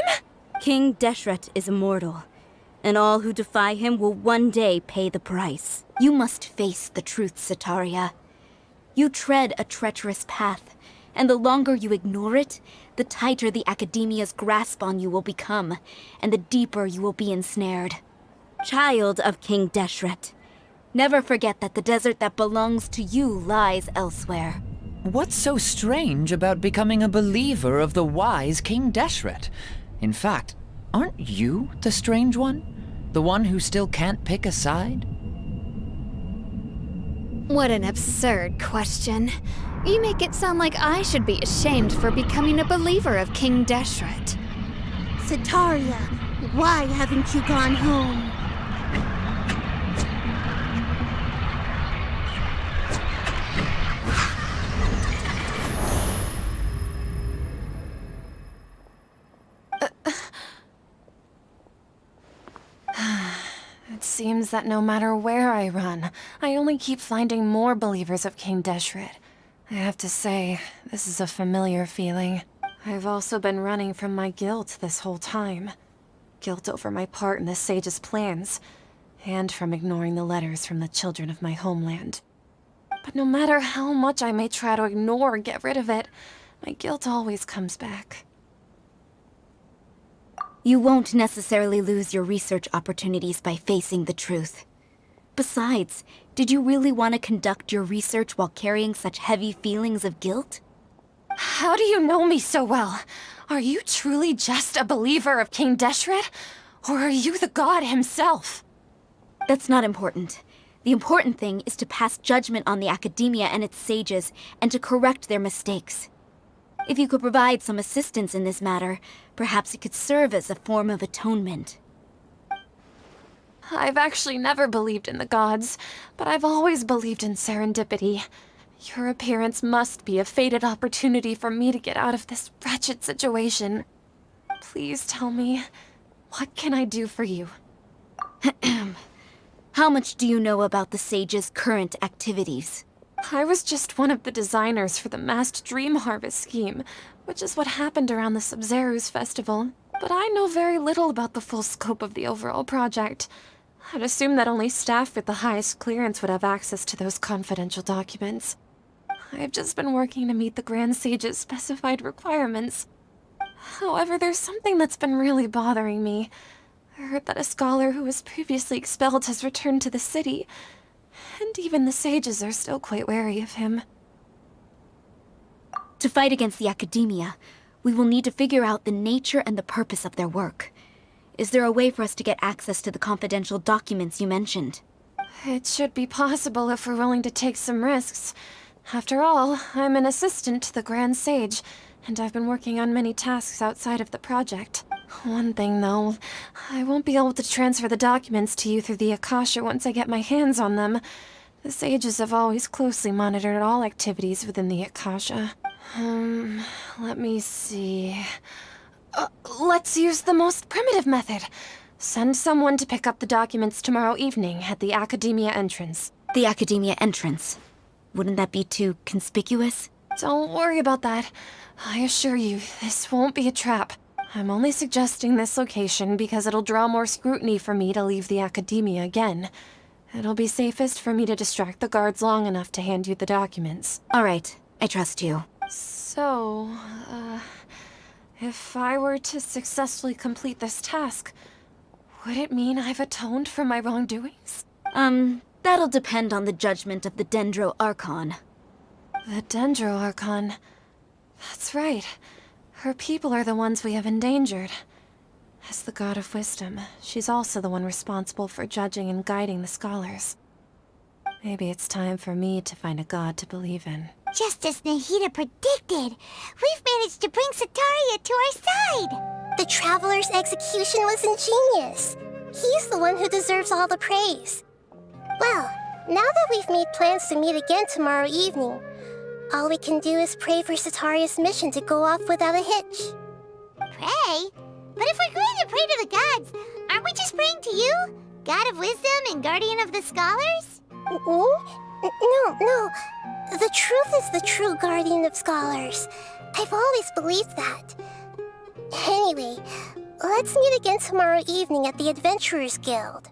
[SPEAKER 8] King Deshret is immortal, and all who defy him will one day pay the price.
[SPEAKER 2] You must face the truth, Sataria. You tread a treacherous path, and the longer you ignore it, the tighter the Academia's grasp on you will become, and the deeper you will be ensnared.
[SPEAKER 8] Child of King Deshret,
[SPEAKER 2] Never forget that the desert that belongs to you lies elsewhere.
[SPEAKER 5] What's so strange about becoming a believer of the wise King Deshret? In fact, aren't you the strange one? The one who still can't pick a side?
[SPEAKER 6] What an absurd question. You make it sound like I should be ashamed for becoming a believer of King Deshret.
[SPEAKER 4] Sataria, why haven't you gone home?
[SPEAKER 7] It seems that no matter where I run, I only keep finding more believers of King Deshret. I have to say, this is a familiar feeling. I've also been running from my guilt this whole time. Guilt over my part in the sage's plans, and from ignoring the letters from the children of my homeland. But no matter how much I may try to ignore or get rid of it, my guilt always comes back.
[SPEAKER 2] You won't necessarily lose your research opportunities by facing the truth. Besides, did you really want to conduct your research while carrying such heavy feelings of guilt?
[SPEAKER 7] How do you know me so well? Are you truly just a believer of King Deshret? Or are you the god himself?
[SPEAKER 2] That's not important. The important thing is to pass judgment on the Academia and its sages, and to correct their mistakes. If you could provide some assistance in this matter, perhaps it could serve as a form of atonement.
[SPEAKER 7] I've actually never believed in the gods, but I've always believed in serendipity. Your appearance must be a fated opportunity for me to get out of this wretched situation. Please tell me, what can I do for you?
[SPEAKER 2] How much do you know about the sage's current activities?
[SPEAKER 7] I was just one of the designers for the masked dream harvest scheme, which is what happened around the Sub-Zeru's festival. But I know very little about the full scope of the overall project. I'd assume that only staff with the highest clearance would have access to those confidential documents. I've just been working to meet the Grand Sage's specified requirements. However, there's something that's been really bothering me. I heard that a scholar who was previously expelled has returned to the city, and even the sages are still quite wary of him.
[SPEAKER 2] To fight against the Academia, we will need to figure out the nature and the purpose of their work. Is there a way for us to get access to the confidential documents you mentioned?
[SPEAKER 7] It should be possible if we're willing to take some risks. After all, I'm an assistant to the Grand Sage, and I've been working on many tasks outside of the project. One thing, though, I won't be able to transfer the documents to you through the Akasha once I get my hands on them. The sages have always closely monitored all activities within the Akasha. Let me see... let's use the most primitive method. Send someone to pick up the documents tomorrow evening at the Academia entrance.
[SPEAKER 2] The Academia entrance. Wouldn't that be too conspicuous?
[SPEAKER 7] Don't worry about that. I assure you, this won't be a trap. I'm only suggesting this location because it'll draw more scrutiny for me to leave the Academia again. It'll be safest for me to distract the guards long enough to hand you the documents.
[SPEAKER 2] All right, I trust you.
[SPEAKER 7] So, if I were to successfully complete this task, would it mean I've atoned for my wrongdoings?
[SPEAKER 2] That'll depend on the judgment of the Dendro Archon.
[SPEAKER 7] The Dendro Archon. That's right. Her people are the ones we have endangered. As the God of Wisdom, she's also the one responsible for judging and guiding the scholars. Maybe it's time for me to find a god to believe in.
[SPEAKER 3] Just as Nahida predicted, we've managed to bring Sataria to our side!
[SPEAKER 1] The Traveler's execution was ingenious. He's the one who deserves all the praise. Well, now that we've made plans to meet again tomorrow evening, all we can do is pray for Sataria's mission to go off without a hitch.
[SPEAKER 3] Pray? But if we're going to pray to the gods, aren't we just praying to you? God of wisdom and guardian of the scholars?
[SPEAKER 1] No. The truth is the true guardian of scholars. I've always believed that. Anyway, let's meet again tomorrow evening at the Adventurers Guild.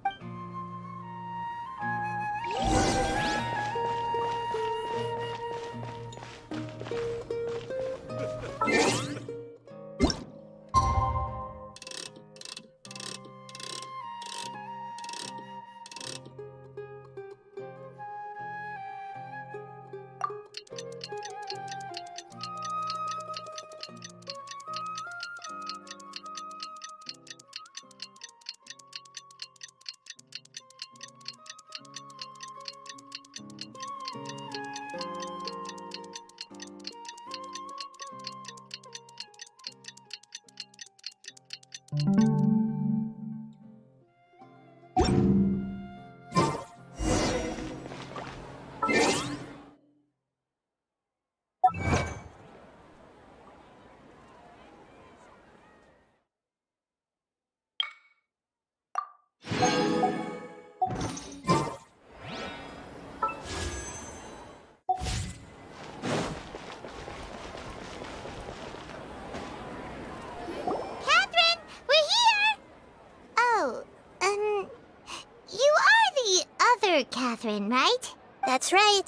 [SPEAKER 3] Catherine, right?
[SPEAKER 1] That's right.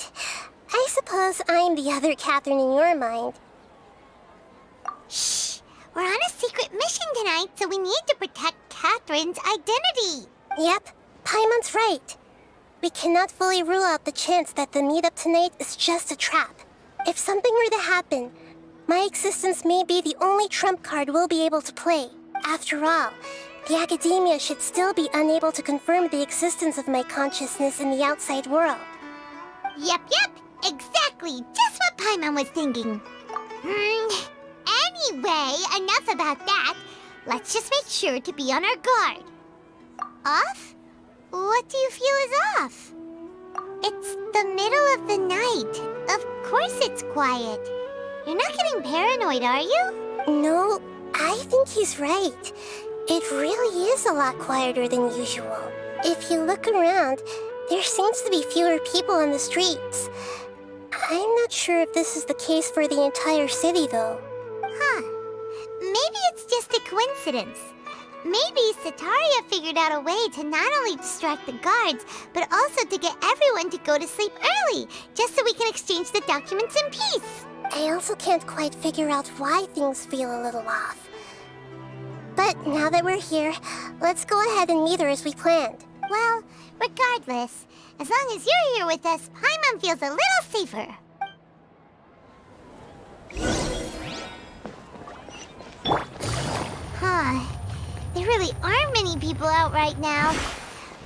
[SPEAKER 1] I suppose I'm the other Catherine in your mind.
[SPEAKER 3] Shh! We're on a secret mission tonight, so we need to protect Catherine's identity.
[SPEAKER 1] Yep, Paimon's right. We cannot fully rule out the chance that the meetup tonight is just a trap. If something were to happen, my existence may be the only trump card we'll be able to play. After all, the Academia should still be unable to confirm the existence of my consciousness in the outside world.
[SPEAKER 3] Yep, exactly. Just what Paimon was thinking. Anyway, enough about that. Let's just make sure to be on our guard. Off? What do you feel is off? It's the middle of the night. Of course it's quiet. You're not getting paranoid, are you?
[SPEAKER 1] No, I think he's right. It really is a lot quieter than usual. If you look around, there seems to be fewer people on the streets. I'm not sure if this is the case for the entire city, though.
[SPEAKER 3] Maybe it's just a coincidence. Maybe Setaria figured out a way to not only distract the guards, but also to get everyone to go to sleep early, just so we can exchange the documents in peace.
[SPEAKER 1] I also can't quite figure out why things feel a little off. But now that we're here, let's go ahead and meet her as we planned.
[SPEAKER 3] Well, regardless, as long as you're here with us, Paimon feels a little safer. There really aren't many people out right now.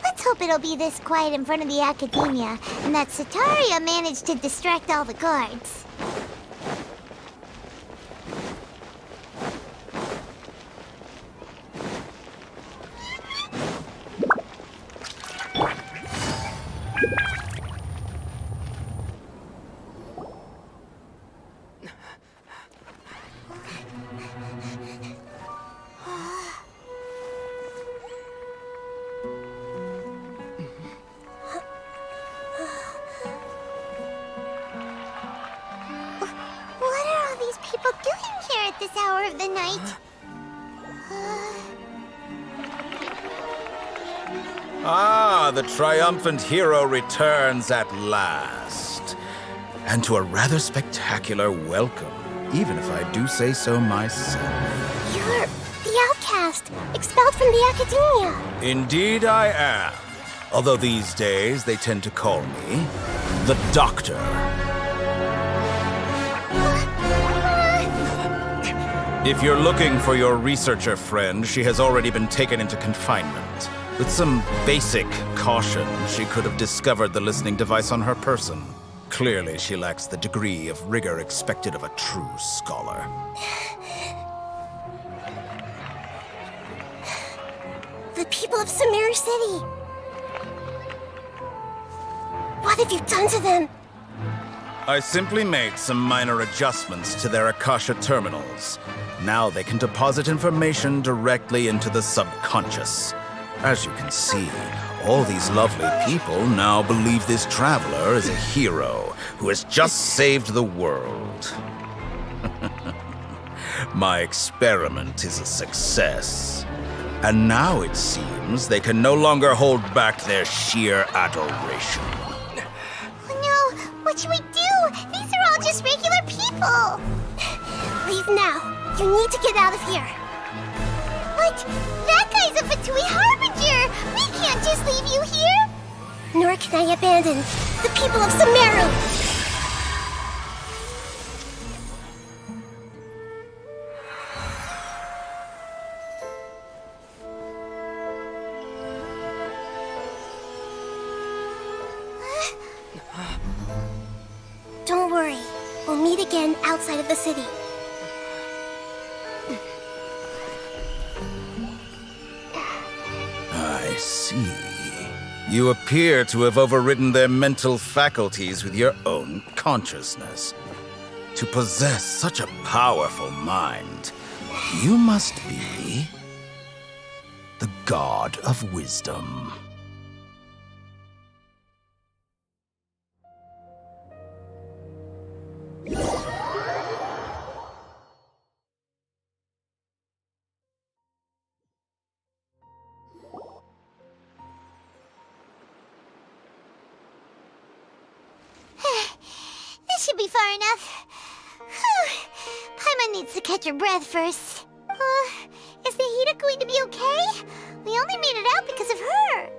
[SPEAKER 3] Let's hope it'll be this quiet in front of the Academia, and that Setaria managed to distract all the guards. This hour of the night.
[SPEAKER 9] The triumphant hero returns at last. And to a rather spectacular welcome, even if I do say so myself.
[SPEAKER 1] You're the outcast, expelled from the Academia.
[SPEAKER 9] Indeed I am. Although these days they tend to call me the Doctor. If you're looking for your researcher friend, she has already been taken into confinement. With some basic caution, she could have discovered the listening device on her person. Clearly, she lacks the degree of rigor expected of a true scholar.
[SPEAKER 1] The people of Samir City. What have you done to them?
[SPEAKER 9] I simply made some minor adjustments to their Akasha terminals. Now they can deposit information directly into the subconscious. As you can see, all these lovely people now believe this traveler is a hero who has just saved the world. My experiment is a success. And now it seems they can no longer hold back their sheer adoration.
[SPEAKER 3] Oh no, what should we do? These are all just regular people.
[SPEAKER 1] Leave now. You need to get out of here.
[SPEAKER 3] But that guy's a Fatui Harbinger. We can't just leave you here.
[SPEAKER 1] Nor can I abandon the people of Sumeru. Don't worry. We'll meet again outside of the city.
[SPEAKER 9] I see. You appear to have overridden their mental faculties with your own consciousness. To possess such a powerful mind, you must be the god of wisdom.
[SPEAKER 3] This should be far enough. Whew. Paimon needs to catch her breath first. Is Nahida going to be okay? We only made it out because of her.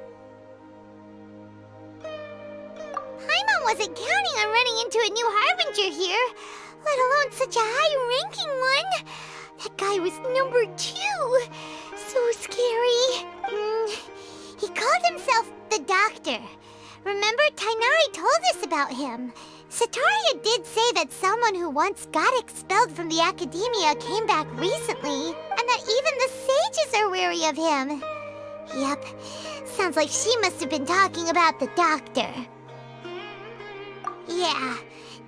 [SPEAKER 3] Paimon wasn't counting on running into a new Harbinger here, let alone such a high-ranking one. That guy was number 2. So scary. He called himself the Doctor. Remember, Tainari told us about him. Sataria did say that someone who once got expelled from the academia came back recently, and that even the sages are wary of him. Yep, sounds like she must have been talking about the Doctor. Yeah,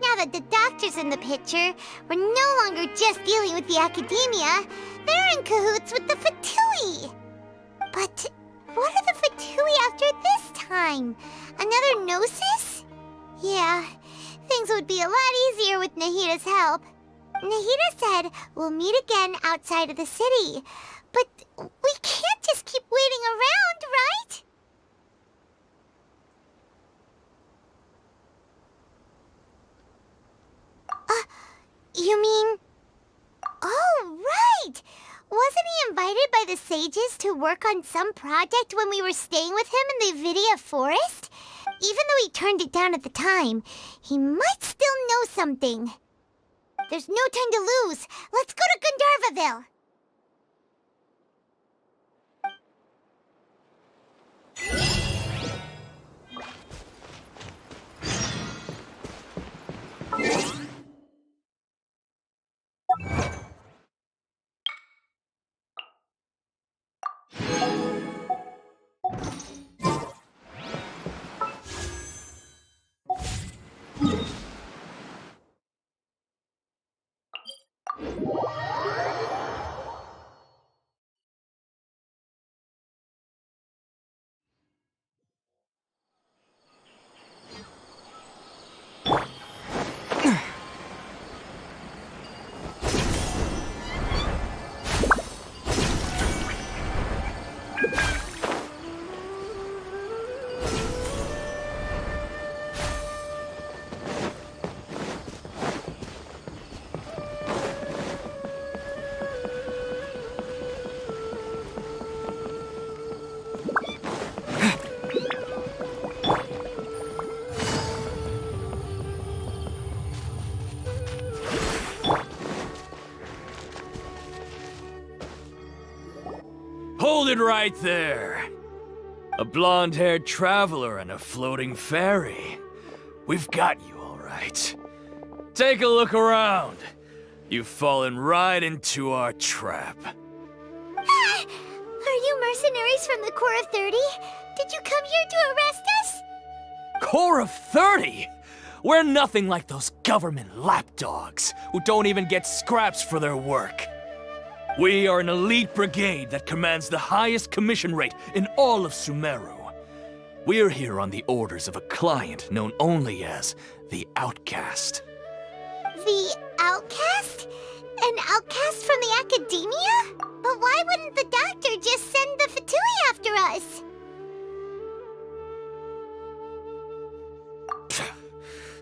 [SPEAKER 3] now that the Doctor's in the picture, we're no longer just dealing with the academia, they're in cahoots with the Fatui. But what are the Fatui after this time? Another Gnosis? Yeah, things would be a lot easier with Nahida's help. Nahida said we'll meet again outside of the city. But we can't just keep waiting around, right? You mean... Oh, right! Wasn't he invited by the sages to work on some project when we were staying with him in the Avidia forest? Even though he turned it down at the time, he might still know something. There's no time to lose. Let's go to Gandharvaville.
[SPEAKER 10] Hold it right there! A blonde-haired traveler and a floating fairy. We've got you, all right. Take a look around. You've fallen right into our trap.
[SPEAKER 3] Are you mercenaries from the Corps of 30? Did you come here to arrest us?
[SPEAKER 10] Core of 30? We're nothing like those government lapdogs who don't even get scraps for their work. We are an elite brigade that commands the highest commission rate in all of Sumeru. We're here on the orders of a client known only as the Outcast.
[SPEAKER 3] The outcast? An outcast from the academia? But why wouldn't the doctor just send the Fatui after us?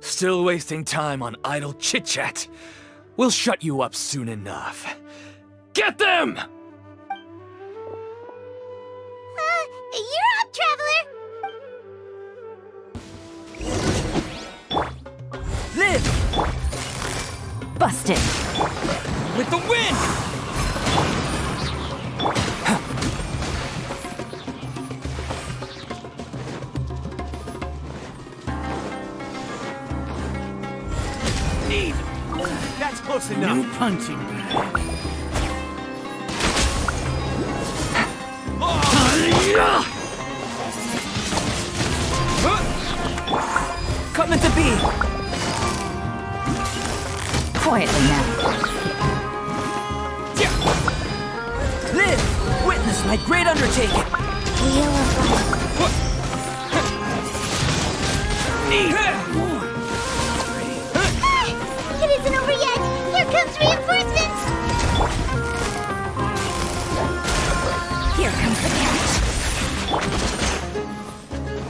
[SPEAKER 10] Still wasting time on idle chit-chat. We'll shut you up soon enough. Get them!
[SPEAKER 3] You're up, Traveler!
[SPEAKER 2] Live! Busted!
[SPEAKER 10] With the wind!
[SPEAKER 11] Need. That's close enough. New punching bag.
[SPEAKER 2] Coming to be! Quietly now. Live! Witness my great undertaking!
[SPEAKER 3] It isn't over yet! Here comes reinforcements!
[SPEAKER 2] Here comes the catch!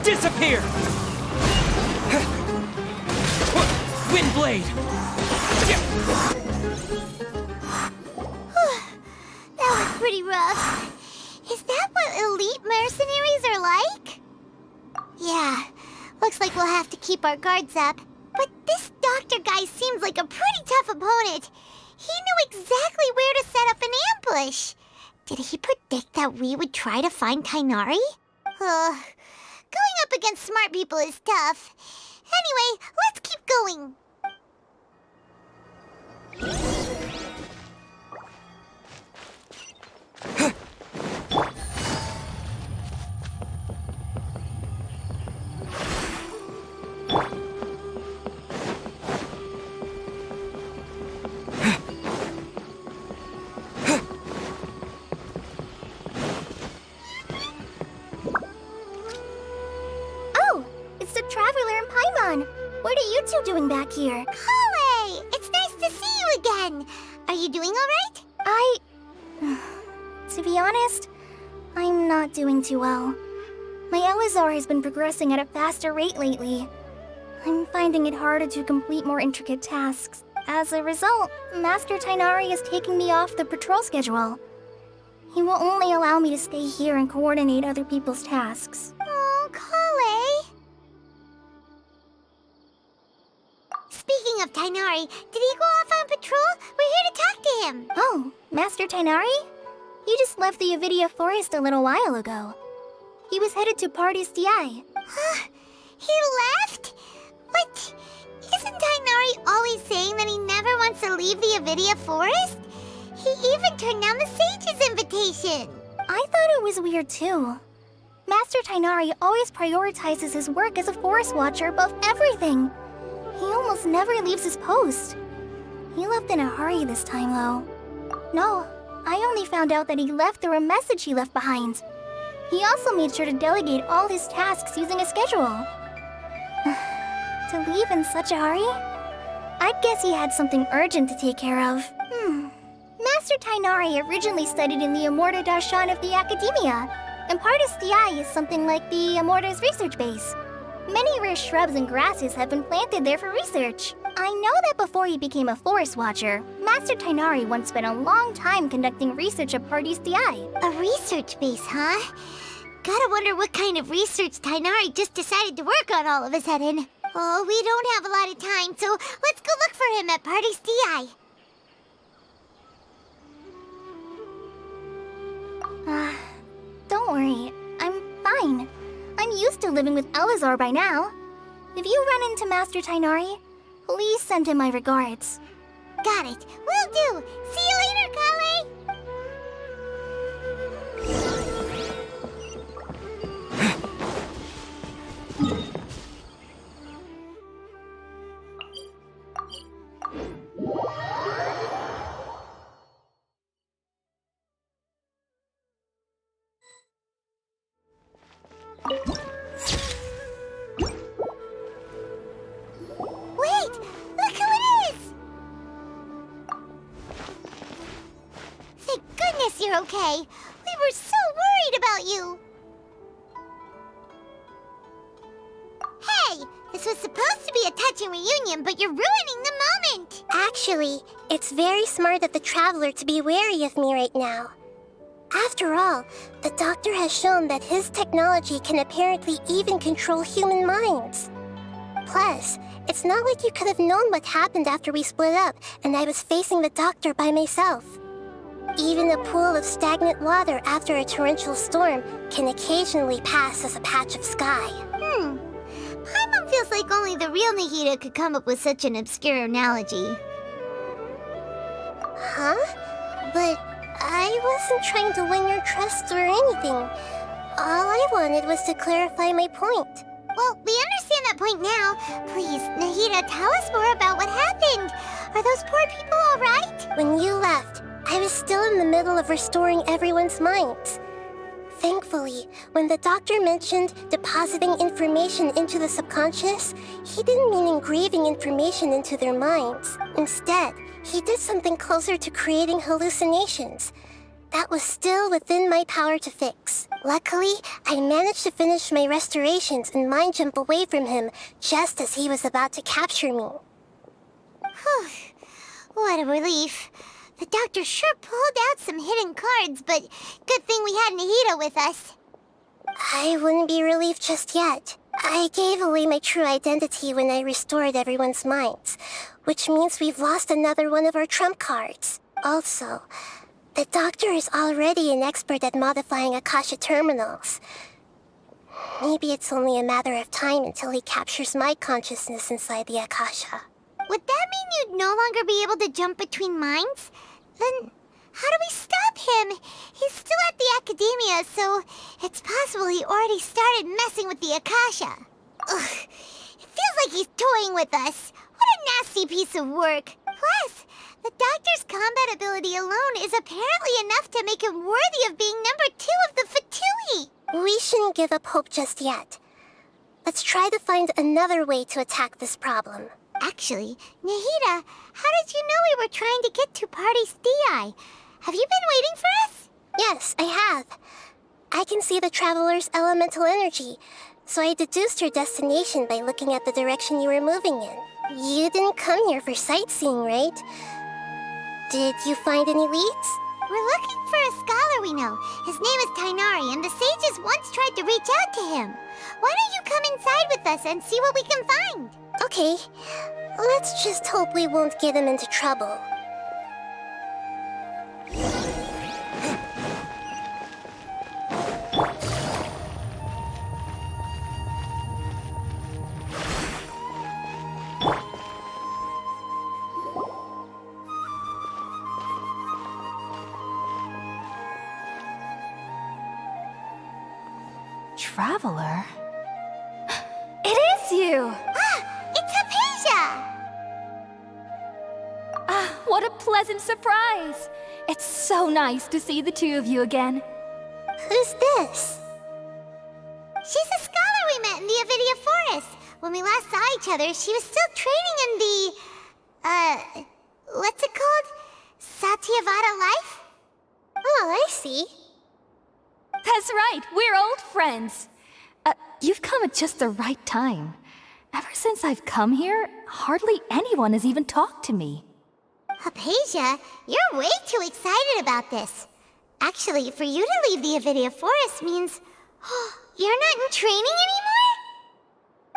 [SPEAKER 10] Disappear! Windblade!
[SPEAKER 3] That was pretty rough. Is that what elite mercenaries are like? Yeah, looks like we'll have to keep our guards up. But this doctor guy seems like a pretty tough opponent. He knew exactly where to set up an ambush. Did he predict that we would try to find Tainari? Going up against smart people is tough. Anyway, let's keep going.
[SPEAKER 1] Oh, it's the Traveler and Paimon. What are you two doing back here?
[SPEAKER 3] Kale, it's nice to see you again. Are you doing all right?
[SPEAKER 1] To be honest, I'm not doing too well. My Elazar has been progressing at a faster rate lately. I'm finding it harder to complete more intricate tasks. As a result, Master Tainari is taking me off the patrol schedule. He will only allow me to stay here and coordinate other people's tasks.
[SPEAKER 3] Oh, Kale. Speaking of Tainari, did he go off on patrol? We're here to talk to him.
[SPEAKER 1] Oh, Master Tainari? He just left the Avidia Forest a little while ago. He was headed to Party's DI.
[SPEAKER 3] He left? But isn't Tainari always saying that he never wants to leave the Avidia Forest? He even turned down the Sage's invitation.
[SPEAKER 1] I thought it was weird too. Master Tainari always prioritizes his work as a forest watcher above everything. He almost never leaves his post. He left in a hurry this time, though. No, I only found out that he left through a message he left behind. He also made sure to delegate all his tasks using a schedule. To leave in such a hurry? I guess he had something urgent to take care of. Master Tainari originally studied in the Amorta Darshan of the Academia, and Partis DI is something like the Amorta's research base. Many rare shrubs and grasses have been planted there for research. I know that before he became a forest watcher, Master Tainari once spent a long time conducting research at Partis DI.
[SPEAKER 3] A research base, huh? Gotta wonder what kind of research Tainari just decided to work on all of a sudden. Oh, we don't have a lot of time, so let's go look for him at Partis DI.
[SPEAKER 1] Don't worry, I'm fine. I'm used to living with Elazar by now. If you run into Master Tainari, please send him my regards.
[SPEAKER 3] Got it. Will do. See you later, Kale. you're okay. We were so worried about you. Hey, this was supposed to be a touching reunion, but you're ruining the moment.
[SPEAKER 1] Actually, it's very smart of the Traveler to be wary of me right now. After all, the Doctor has shown that his technology can apparently even control human minds. Plus, it's not like you could have known what happened after we split up and I was facing the Doctor by myself. Even a pool of stagnant water after a torrential storm can occasionally pass as a patch of sky.
[SPEAKER 3] Paimon feels like only the real Nahida could come up with such an obscure analogy.
[SPEAKER 1] Huh? But I wasn't trying to win your trust or anything. All I wanted was to clarify my point.
[SPEAKER 3] Well, we understand that point now. Please, Nahida, tell us more about what happened. Are those poor people all right?
[SPEAKER 1] When you left, I was still in the middle of restoring everyone's minds. Thankfully, when the Doctor mentioned depositing information into the subconscious, he didn't mean engraving information into their minds. Instead, he did something closer to creating hallucinations. That was still within my power to fix. Luckily, I managed to finish my restorations and mind jump away from him just as he was about to capture me.
[SPEAKER 3] Whew. What a relief. The Doctor sure pulled out some hidden cards, but good thing we had Nahida with us.
[SPEAKER 1] I wouldn't be relieved just yet. I gave away my true identity when I restored everyone's minds, which means we've lost another one of our trump cards. Also, the Doctor is already an expert at modifying Akasha terminals. Maybe it's only a matter of time until he captures my consciousness inside the Akasha.
[SPEAKER 3] Would that mean you'd no longer be able to jump between minds? Then how do we stop him? He's still at the Academia, so it's possible he already started messing with the Akasha. Ugh, it feels like he's toying with us. What a nasty piece of work. Plus, the Doctor's combat ability alone is apparently enough to make him worthy of being number 2 of the Fatui.
[SPEAKER 1] We shouldn't give up hope just yet. Let's try to find another way to attack this problem.
[SPEAKER 3] Actually, Nahida, how did you know we were trying to get to Party's DI? Have you been waiting for us?
[SPEAKER 1] Yes, I have. I can see the Traveler's elemental energy, so I deduced your destination by looking at the direction you were moving in. You didn't come here for sightseeing, right? Did you find any leads?
[SPEAKER 3] We're looking for a scholar we know. His name is Tainari, and the sages once tried to reach out to him. Why don't you come inside with us and see what we can find?
[SPEAKER 1] Okay, let's just hope we won't get him into trouble.
[SPEAKER 7] Traveler?
[SPEAKER 2] It is you!
[SPEAKER 3] It's Hypatia!
[SPEAKER 2] What a pleasant surprise! It's so nice to see the two of you again.
[SPEAKER 1] Who's this?
[SPEAKER 3] She's a scholar we met in the Avidia Forest. When we last saw each other, she was still training in the, what's it called? Satyavada life?
[SPEAKER 1] Oh, I see.
[SPEAKER 2] That's right, we're old friends. You've come at just the right time. Ever since I've come here, hardly anyone has even talked to me.
[SPEAKER 3] Hypatia, you're way too excited about this. Actually, for you to leave the Avidia Forest means... you're not in training anymore?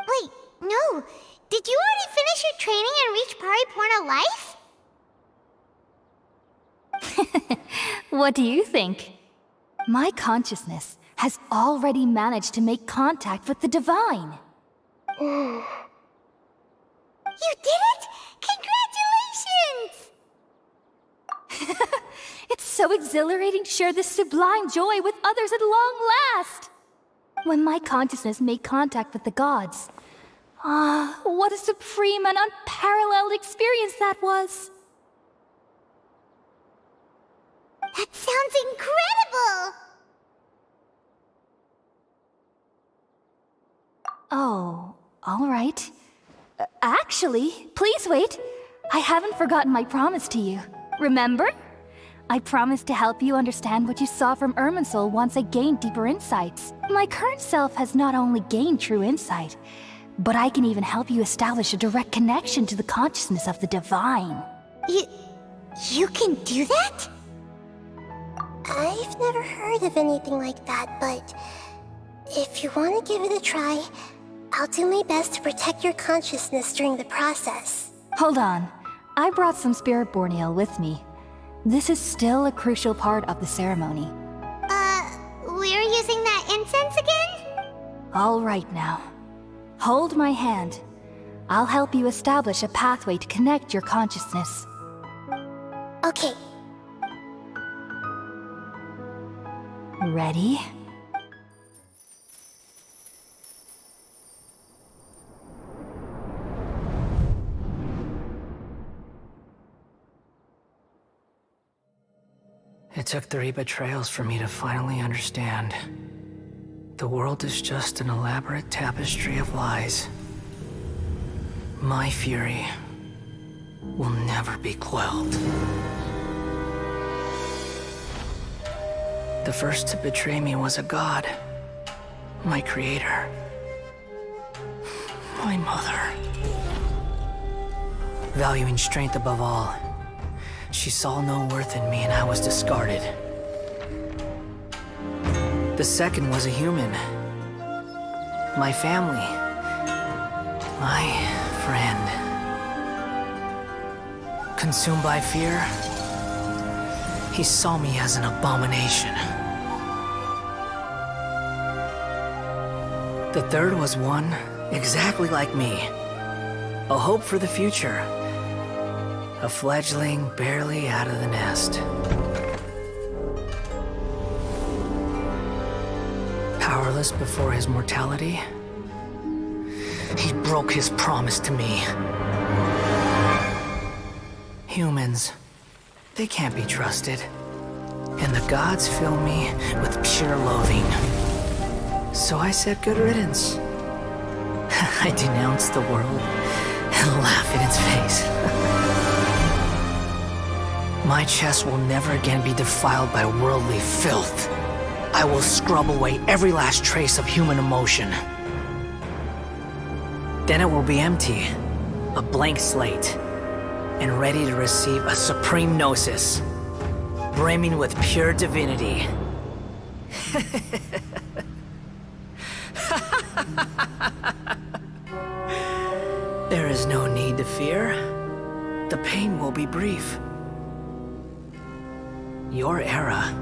[SPEAKER 3] Wait, no. Did you already finish your training and reach Pariporna life?
[SPEAKER 2] What do you think? My consciousness has already managed to make contact with the divine.
[SPEAKER 3] You did it! Congratulations!
[SPEAKER 2] It's so exhilarating to share this sublime joy with others at long last! When my consciousness made contact with the gods, what a supreme and unparalleled experience that was!
[SPEAKER 3] That sounds incredible!
[SPEAKER 2] Oh, all right. Actually, please wait. I haven't forgotten my promise to you. Remember? I promised to help you understand what you saw from Irminsul once I gained deeper insights. My current self has not only gained true insight, but I can even help you establish a direct connection to the consciousness of the divine.
[SPEAKER 1] You can do that? I've never heard of anything like that, but if you want to give it a try, I'll do my best to protect your consciousness during the process.
[SPEAKER 2] Hold on. I brought some spirit borneal with me. This is still a crucial part of the ceremony.
[SPEAKER 3] We're using that incense again?
[SPEAKER 2] All right now. Hold my hand. I'll help you establish a pathway to connect your consciousness.
[SPEAKER 1] Okay.
[SPEAKER 2] Ready?
[SPEAKER 12] It took 3 betrayals for me to finally understand. The world is just an elaborate tapestry of lies. My fury will never be quelled. The first to betray me was a god. My creator. My mother. Valuing strength above all, she saw no worth in me and I was discarded. The second was a human. My family. My friend. Consumed by fear, he saw me as an abomination. The third was one exactly like me. A hope for the future. A fledgling barely out of the nest. Powerless before his mortality, he broke his promise to me. Humans, they can't be trusted. And the gods fill me with pure loathing. So I said good riddance. I denounced the world and laugh in its face. My chest will never again be defiled by worldly filth. I will scrub away every last trace of human emotion. Then it will be empty, a blank slate, and ready to receive a supreme gnosis, brimming with pure divinity. There is no need to fear. The pain will be brief. Your era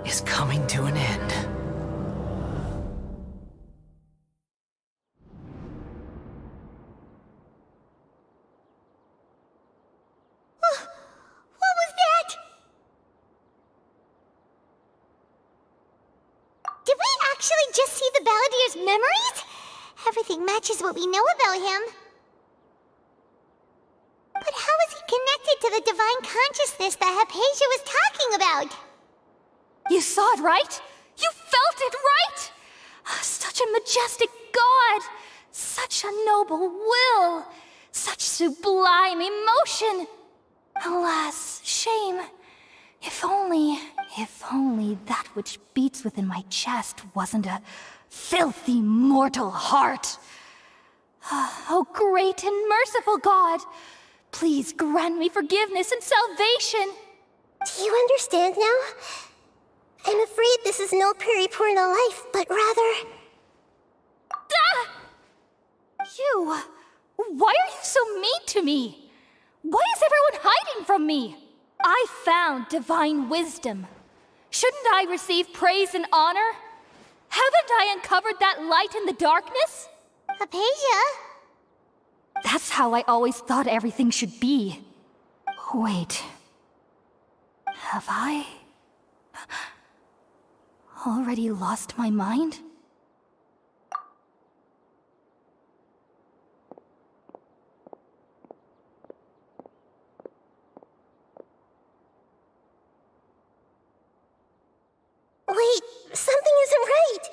[SPEAKER 12] is coming to an end.
[SPEAKER 3] What was that? Did we actually just see the Baladier's memories? Everything matches what we know about him. But how is he connected to the divine consciousness that Hypatia was talking about?
[SPEAKER 2] You saw it, right? You felt it, right? Such a majestic god! Such a noble will! Such sublime emotion! Alas, shame. If only that which beats within my chest wasn't a filthy mortal heart. Oh, great and merciful God! Please grant me forgiveness and salvation!
[SPEAKER 1] Do you understand now? I'm afraid this is no Puripurna life, but rather...
[SPEAKER 2] You! Why are you so mean to me? Why is everyone hiding from me? I found divine wisdom. Shouldn't I receive praise and honor? Haven't I uncovered that light in the darkness?
[SPEAKER 3] Hypatia?
[SPEAKER 2] That's how I always thought everything should be. Wait. Have I already lost my mind?
[SPEAKER 1] Wait, something isn't right!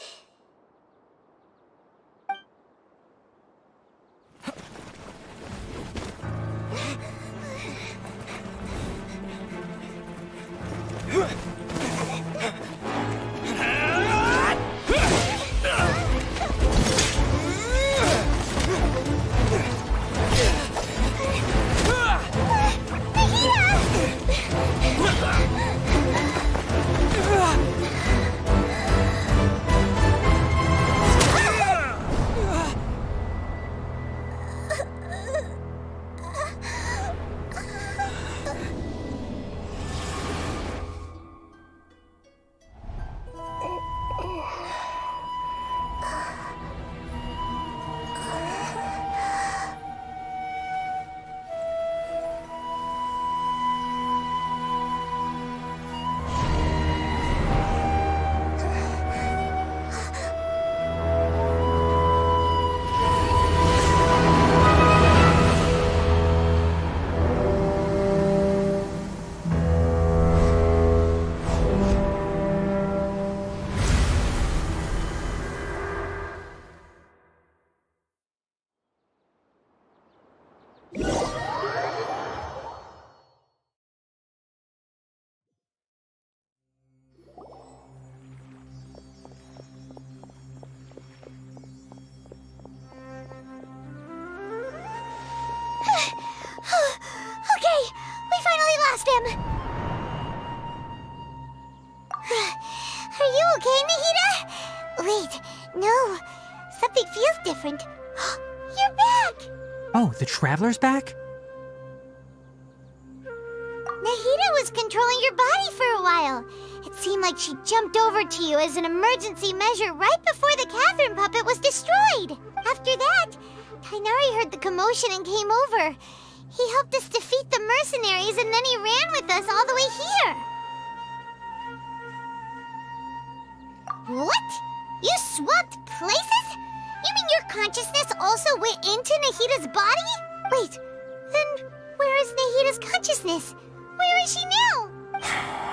[SPEAKER 3] Okay, we finally lost him. Are you okay, Nahida? Wait, no. Something feels different. You're back!
[SPEAKER 13] Oh, the Traveler's back?
[SPEAKER 3] Nahida was controlling your body for a while. It seemed like she jumped over to you as an emergency measure right before the Catherine puppet was destroyed. After that, Tainari heard the commotion and came over. He helped us defeat the mercenaries and then he ran with us all the way here. What? You swapped places? You mean your consciousness also went into Nahida's body? Wait, then where is Nahida's consciousness? Where is she now?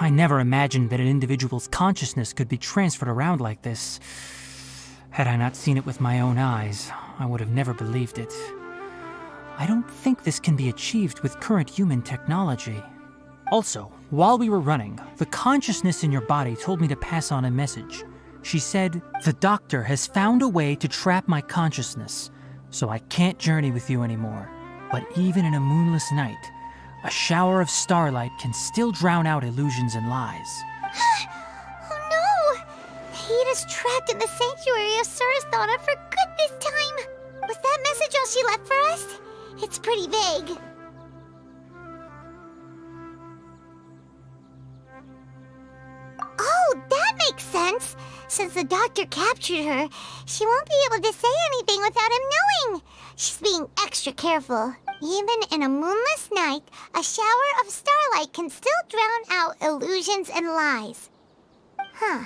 [SPEAKER 13] I never imagined that an individual's consciousness could be transferred around like this. Had I not seen it with my own eyes, I would have never believed it. I don't think this can be achieved with current human technology. Also, while we were running, the consciousness in your body told me to pass on a message. She said, "The doctor has found a way to trap my consciousness, so I can't journey with you anymore. But even in a moonless night, a shower of starlight can still drown out illusions and lies."
[SPEAKER 3] Oh no! Nahida's trapped in the sanctuary of Surasthana for good this time. Was that message all she left for us? It's pretty vague. Oh, that makes sense. Since the doctor captured her, she won't be able to say anything without him knowing. She's being extra careful. Even in a moonless night, a shower of starlight can still drown out illusions and lies. Huh.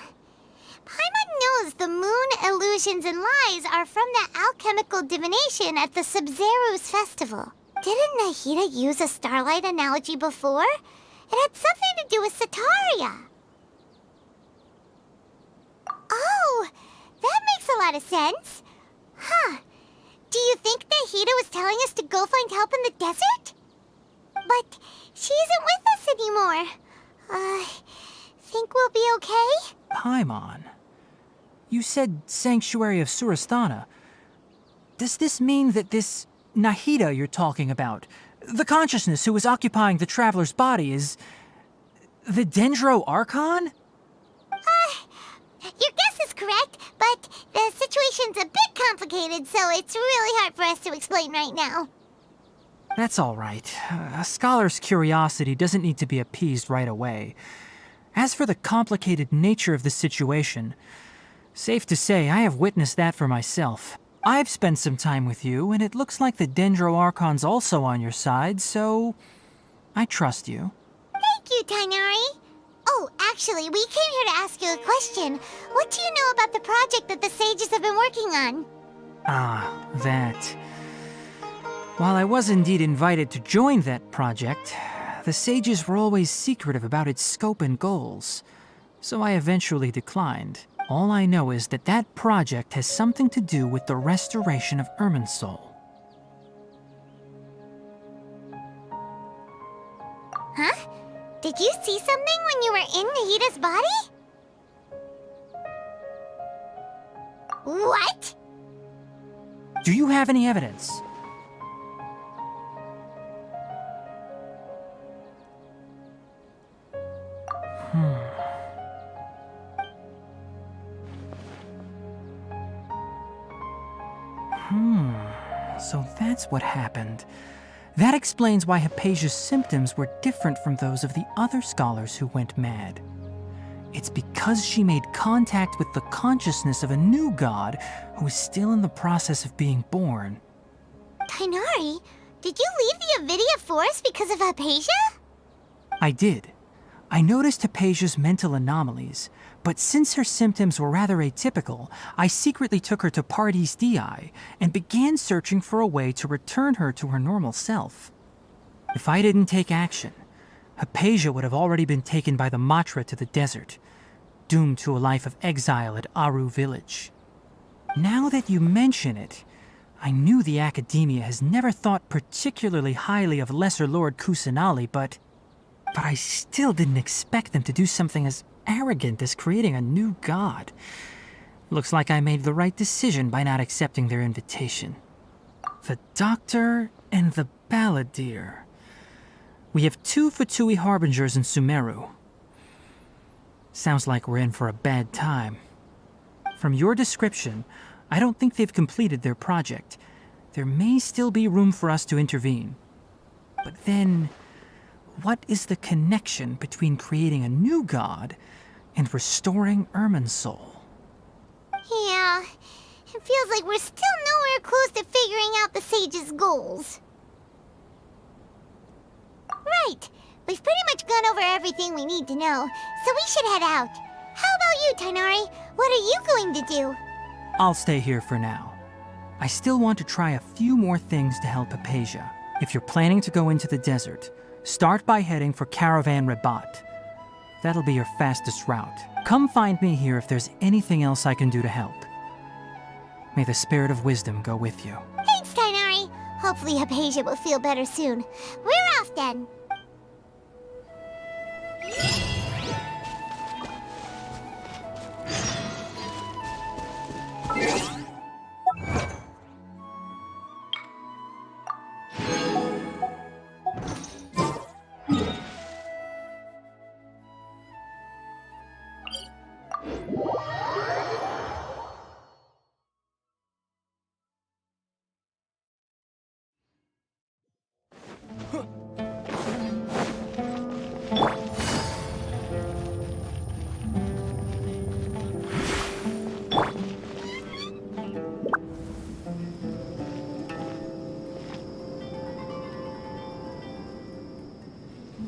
[SPEAKER 3] Paimon knows the moon illusions and lies are from that alchemical divination at the Sub-Zero's festival. Didn't Nahida use a starlight analogy before? It had something to do with Sataria. Oh, that makes a lot of sense. Huh. Do you think Nahida was telling us to go find help in the desert? But she isn't with us anymore. Think we'll be okay?
[SPEAKER 13] Paimon, you said Sanctuary of Surasthana. Does this mean that this Nahida you're talking about, the consciousness who was occupying the Traveler's body, is the Dendro Archon?
[SPEAKER 3] Your guess is correct, but the situation's a bit complicated, so it's really hard for us to explain right now.
[SPEAKER 13] That's all right. A scholar's curiosity doesn't need to be appeased right away. As for the complicated nature of the situation, safe to say I have witnessed that for myself. I've spent some time with you, and it looks like the Dendro Archon's also on your side, so I trust you.
[SPEAKER 3] Thank you, Tainari. Oh, actually, we came here to ask you a question. What do you know about the project that the sages have been working on?
[SPEAKER 13] Ah, that. While I was indeed invited to join that project, the sages were always secretive about its scope and goals, so I eventually declined. All I know is that that project has something to do with the restoration of Irminsul.
[SPEAKER 3] Huh? Did you see something when you were in Nahida's body? What?
[SPEAKER 13] Do you have any evidence? So that's what happened. That explains why Hypatia's symptoms were different from those of the other scholars who went mad. It's because she made contact with the consciousness of a new god who is still in the process of being born.
[SPEAKER 3] Tighnari, did you leave the Avidia Forest because of Hypatia?
[SPEAKER 13] I did. I noticed Hypatia's mental anomalies, but since her symptoms were rather atypical, I secretly took her to Pardes Dii and began searching for a way to return her to her normal self. If I didn't take action, Hypatia would have already been taken by the Matra to the desert, doomed to a life of exile at Aru village. Now that you mention it, I knew the Academia has never thought particularly highly of Lesser Lord Kusanali, but I still didn't expect them to do something as arrogant as creating a new god. Looks like I made the right decision by not accepting their invitation. The Doctor and the Balladeer. We have 2 Fatui Harbingers in Sumeru. Sounds like we're in for a bad time. From your description, I don't think they've completed their project. There may still be room for us to intervene. But then, what is the connection between creating a new god and restoring Irminsul?
[SPEAKER 3] Yeah, it feels like we're still nowhere close to figuring out the Sage's goals. Right, we've pretty much gone over everything we need to know, so we should head out. How about you, Tighnari? What are you going to do?
[SPEAKER 13] I'll stay here for now. I still want to try a few more things to help Hypatia. If you're planning to go into the desert, start by heading for Caravan Rabat. That'll be your fastest route. Come find me here if there's anything else I can do to help. May the spirit of wisdom go with you.
[SPEAKER 3] Thanks, Tighnari. Hopefully Hypatia will feel better soon. We're off then.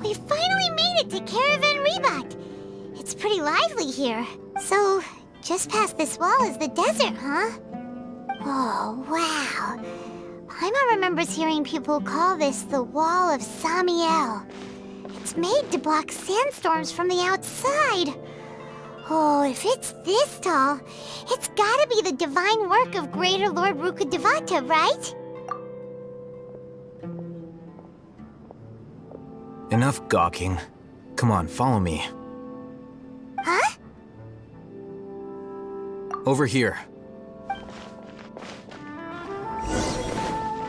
[SPEAKER 3] We finally made it to Caravan Rabat. It's pretty lively here. So, just past this wall is the desert, huh? Oh, wow. Paimon remembers hearing people call this the Wall of Samiel. It's made to block sandstorms from the outside. Oh, if it's this tall, it's gotta be the divine work of Greater Lord Rukkhadevata, right?
[SPEAKER 12] Enough gawking. Come on, follow me.
[SPEAKER 3] Huh?
[SPEAKER 12] Over here.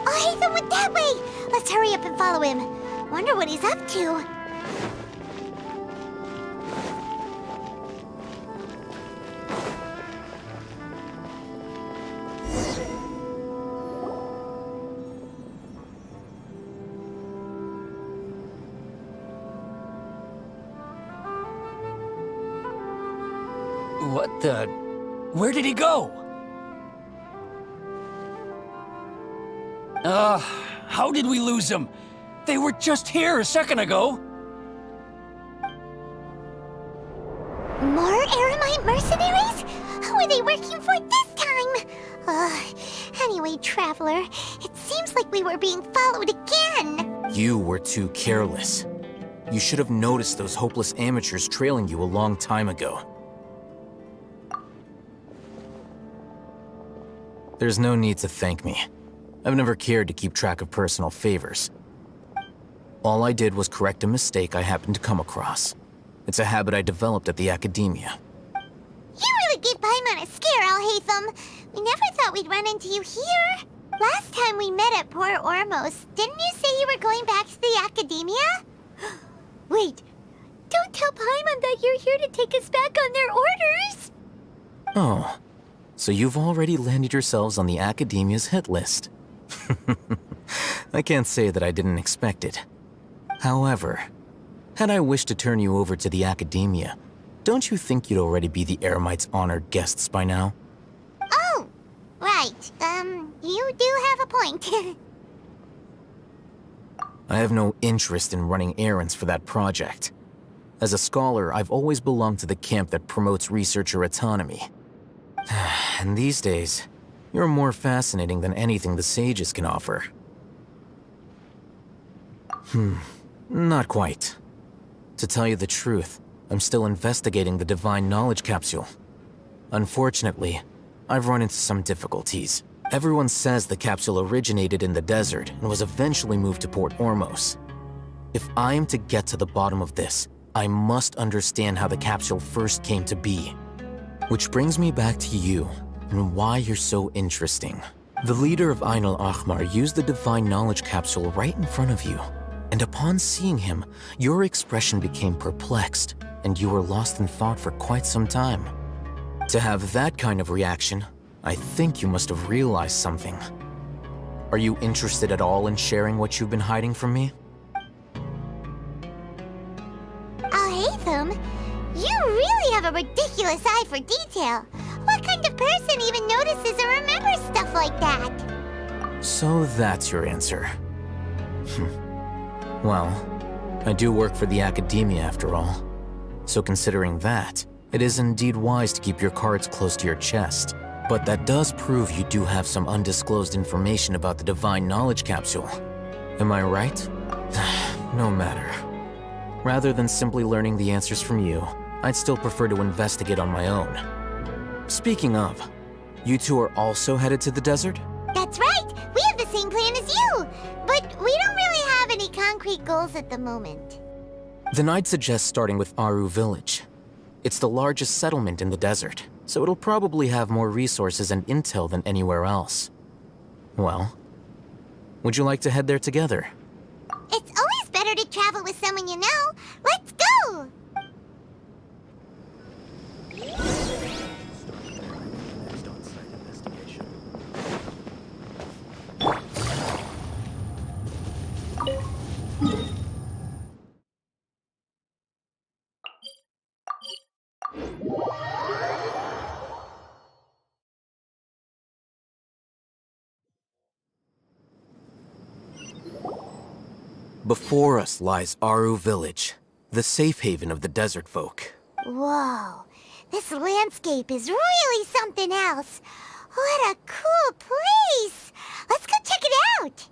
[SPEAKER 3] Oh, Hatham went that way! Let's hurry up and follow him. Wonder what he's up to.
[SPEAKER 10] What the... Where did he go? How did we lose them? They were just here a second ago.
[SPEAKER 3] More Eremite mercenaries? Who are they working for this time? Anyway, Traveler, it seems like we were being followed again.
[SPEAKER 12] You were too careless. You should have noticed those hopeless amateurs trailing you a long time ago. There's no need to thank me. I've never cared to keep track of personal favors. All I did was correct a mistake I happened to come across. It's a habit I developed at the academia.
[SPEAKER 3] You really gave Paimon a scare, Alhaitham. We never thought we'd run into you here. Last time we met at Port Ormos, didn't you say you were going back to the academia? Wait, don't tell Paimon that you're here to take us back on their orders!
[SPEAKER 12] Oh, so you've already landed yourselves on the academia's hit list. I can't say that I didn't expect it. However, had I wished to turn you over to the academia, don't you think you'd already be the Eremites' honored guests by now?
[SPEAKER 3] Oh, right. You do have a point.
[SPEAKER 12] I have no interest in running errands for that project. As a scholar, I've always belonged to the camp that promotes researcher autonomy. And these days, you're more fascinating than anything the sages can offer. Not quite. To tell you the truth, I'm still investigating the Divine Knowledge Capsule. Unfortunately, I've run into some difficulties. Everyone says the capsule originated in the desert and was eventually moved to Port Ormos. If I am to get to the bottom of this, I must understand how the capsule first came to be. Which brings me back to you, and why you're so interesting. The leader of Ain al-Ahmar used the Divine Knowledge Capsule right in front of you, and upon seeing him, your expression became perplexed, and you were lost in thought for quite some time. To have that kind of reaction, I think you must have realized something. Are you interested at all in sharing what you've been hiding from me?
[SPEAKER 3] Alhaitham, you really have a ridiculous eye for detail. What kind of person even notices or remembers stuff like that?
[SPEAKER 12] So that's your answer. Well, I do work for the academia after all. So considering that, it is indeed wise to keep your cards close to your chest. But that does prove you do have some undisclosed information about the Divine Knowledge Capsule. Am I right? No matter. Rather than simply learning the answers from you, I'd still prefer to investigate on my own. Speaking of, you two are also headed to the desert?
[SPEAKER 3] That's right! We have the same plan as you! But we don't really have any concrete goals at the moment.
[SPEAKER 12] Then I'd suggest starting with Aru Village. It's the largest settlement in the desert, so it'll probably have more resources and intel than anywhere else. Well, would you like to head there together?
[SPEAKER 3] It's always better to travel with someone you know. Let's go!
[SPEAKER 12] Before us lies Aru Village, the safe haven of the desert folk.
[SPEAKER 3] Whoa, this landscape is really something else. What a cool place! Let's go check it out!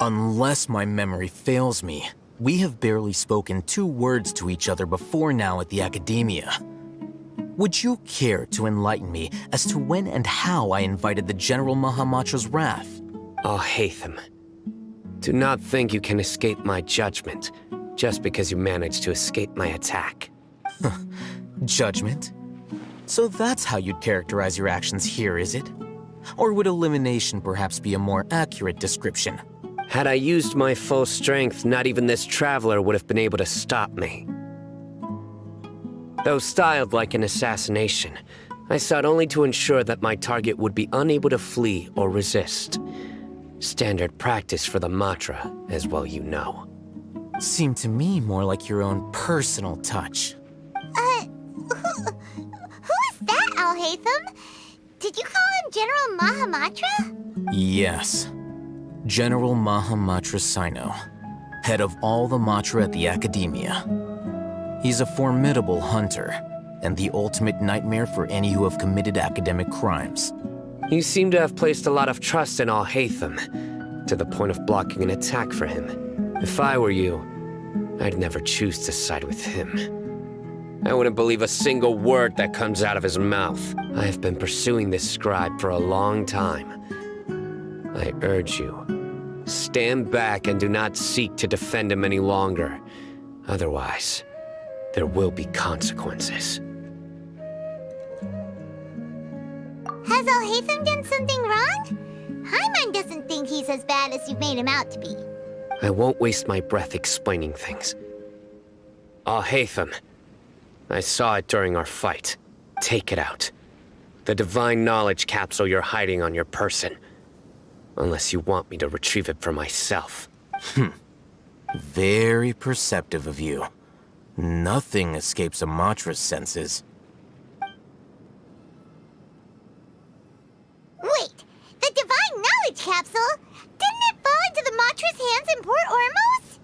[SPEAKER 12] Unless my memory fails me, we have barely spoken 2 words to each other before now at the academia. Would you care to enlighten me as to when and how I invited the General Mahamatra's wrath?
[SPEAKER 14] Oh, Hatham. Do not think you can escape my judgment just because you managed to escape my attack.
[SPEAKER 12] Judgment? So that's how you'd characterize your actions here, is it? Or would elimination perhaps be a more accurate description?
[SPEAKER 14] Had I used my full strength, not even this traveler would have been able to stop me. Though styled like an assassination, I sought only to ensure that my target would be unable to flee or resist. Standard practice for the Matra, as well you know.
[SPEAKER 15] Seemed to me more like your own personal touch.
[SPEAKER 3] Who is that, Alhaitham? Did you call him General Mahamatra?
[SPEAKER 15] Yes. General Mahamatra Sino, head of all the Matra at the Academia. He's a formidable hunter, and the ultimate nightmare for any who have committed academic crimes.
[SPEAKER 14] You seem to have placed a lot of trust in Alhaitham, to the point of blocking an attack for him. If I were you, I'd never choose to side with him. I wouldn't believe a single word that comes out of his mouth. I have been pursuing this scribe for a long time. I urge you, stand back and do not seek to defend him any longer. Otherwise, there will be consequences.
[SPEAKER 3] Has Alhaitham done something wrong? Paimon doesn't think he's as bad as you've made him out to be.
[SPEAKER 14] I won't waste my breath explaining things. Alhaitham, I saw it during our fight. Take it out. The divine knowledge capsule you're hiding on your person. Unless you want me to retrieve it for myself.
[SPEAKER 15] Very perceptive of you. Nothing escapes a Matra's senses.
[SPEAKER 3] Wait, the divine knowledge capsule? Didn't it fall into the Matra's hands in Port Ormos?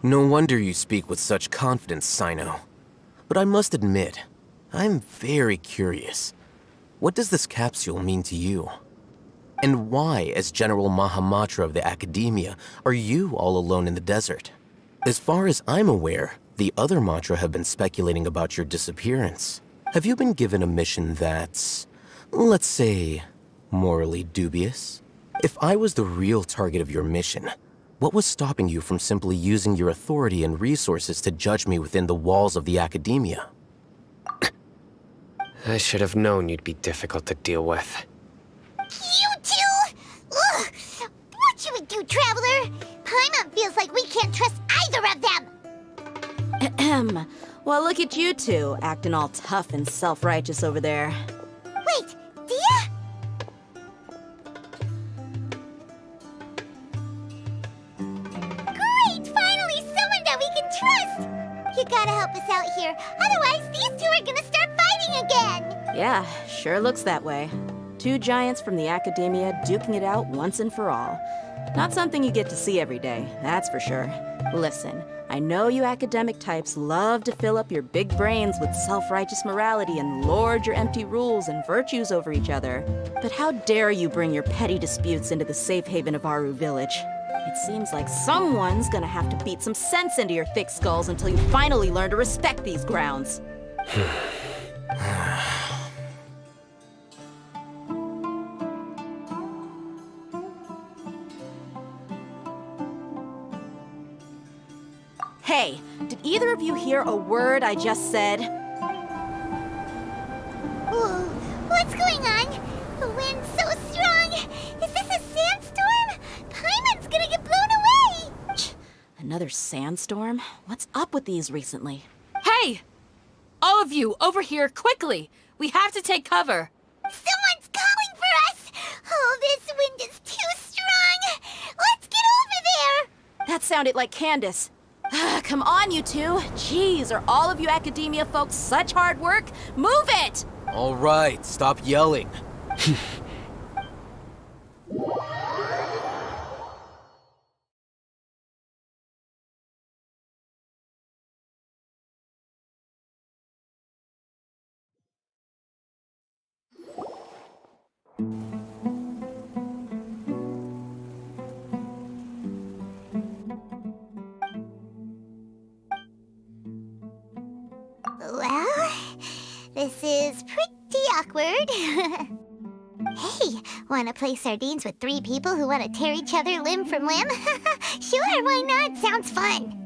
[SPEAKER 15] No wonder you speak with such confidence, Sino. But I must admit, I'm very curious. What does this capsule mean to you? And why, as General Mahamatra of the Academia, are you all alone in the desert? As far as I'm aware, the other Matra have been speculating about your disappearance. Have you been given a mission that's, let's say, morally dubious? If I was the real target of your mission, what was stopping you from simply using your authority and resources to judge me within the walls of the Academia?
[SPEAKER 14] I should have known you'd be difficult to deal with.
[SPEAKER 3] You two? Ugh! What should we do, Traveler? Paimon feels like we can't trust either of them!
[SPEAKER 8] Ahem. Well, look at you two, acting all tough and self-righteous over there.
[SPEAKER 3] Wait, Dia? Great! Finally, someone that we can trust! You gotta help us out here, otherwise these two are gonna start fighting again!
[SPEAKER 8] Yeah, sure looks that way. Two giants from the Academia duking it out once and for all. Not something you get to see every day, that's for sure. Listen, I know you academic types love to fill up your big brains with self-righteous morality and lord your empty rules and virtues over each other. But how dare you bring your petty disputes into the safe haven of Aru Village? It seems like someone's gonna have to beat some sense into your thick skulls until you finally learn to respect these grounds. Hey, did either of you hear a word I just said?
[SPEAKER 3] Whoa, what's going on? The wind's so strong! Is this a sandstorm? Paimon's gonna get blown away!
[SPEAKER 8] Another sandstorm? What's up with these recently?
[SPEAKER 7] Hey! All of you, over here, quickly! We have to take cover!
[SPEAKER 3] Someone's calling for us! Oh, this wind is too strong! Let's get over there!
[SPEAKER 8] That sounded like Candace. Come on, you two. Jeez, are all of you Academia folks such hard work? Move it!
[SPEAKER 15] All right, stop yelling.
[SPEAKER 3] Well, this is pretty awkward. Hey, wanna play sardines with 3 people who wanna tear each other limb from limb? Sure, why not? Sounds fun.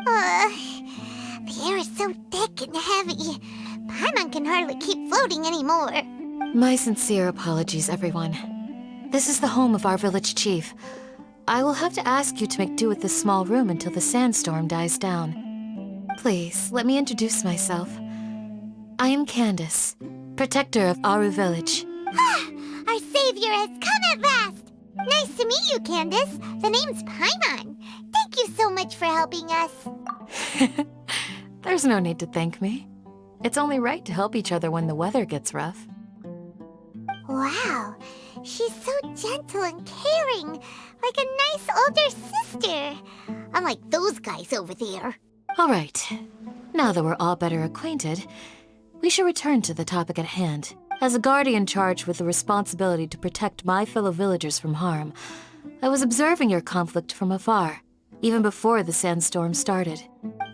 [SPEAKER 3] The air is so thick and heavy. Paimon can hardly keep floating anymore.
[SPEAKER 6] My sincere apologies, everyone. This is the home of our village chief. I will have to ask you to make do with this small room until the sandstorm dies down.
[SPEAKER 7] Please, let me introduce myself. I am Candace, protector of Aru Village.
[SPEAKER 3] Our savior has come at last! Nice to meet you, Candace. The name's Paimon. Thank you so much for helping us.
[SPEAKER 7] There's no need to thank me. It's only right to help each other when the weather gets rough.
[SPEAKER 3] Wow, she's so gentle and caring, like a nice older sister. Unlike those guys over there.
[SPEAKER 7] All right. Now that we're all better acquainted, we should return to the topic at hand. As a guardian charged with the responsibility to protect my fellow villagers from harm, I was observing your conflict from afar, even before the sandstorm started.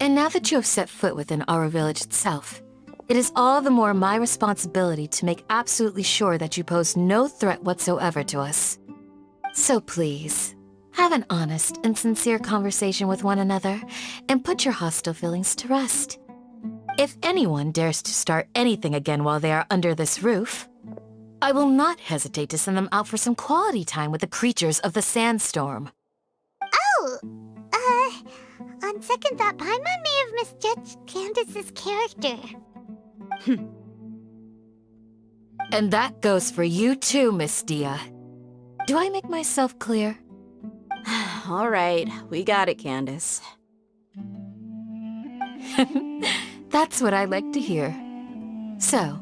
[SPEAKER 7] And now that you have set foot within our village itself, it is all the more my responsibility to make absolutely sure that you pose no threat whatsoever to us. So please, have an honest and sincere conversation with one another, and put your hostile feelings to rest. If anyone dares to start anything again while they are under this roof, I will not hesitate to send them out for some quality time with the creatures of the sandstorm.
[SPEAKER 3] Oh, on second thought, Paimon may have misjudged Candace's character.
[SPEAKER 7] And that goes for you too, Miss Dia. Do I make myself clear?
[SPEAKER 8] All right, we got it, Candace.
[SPEAKER 7] That's what I like to hear. So,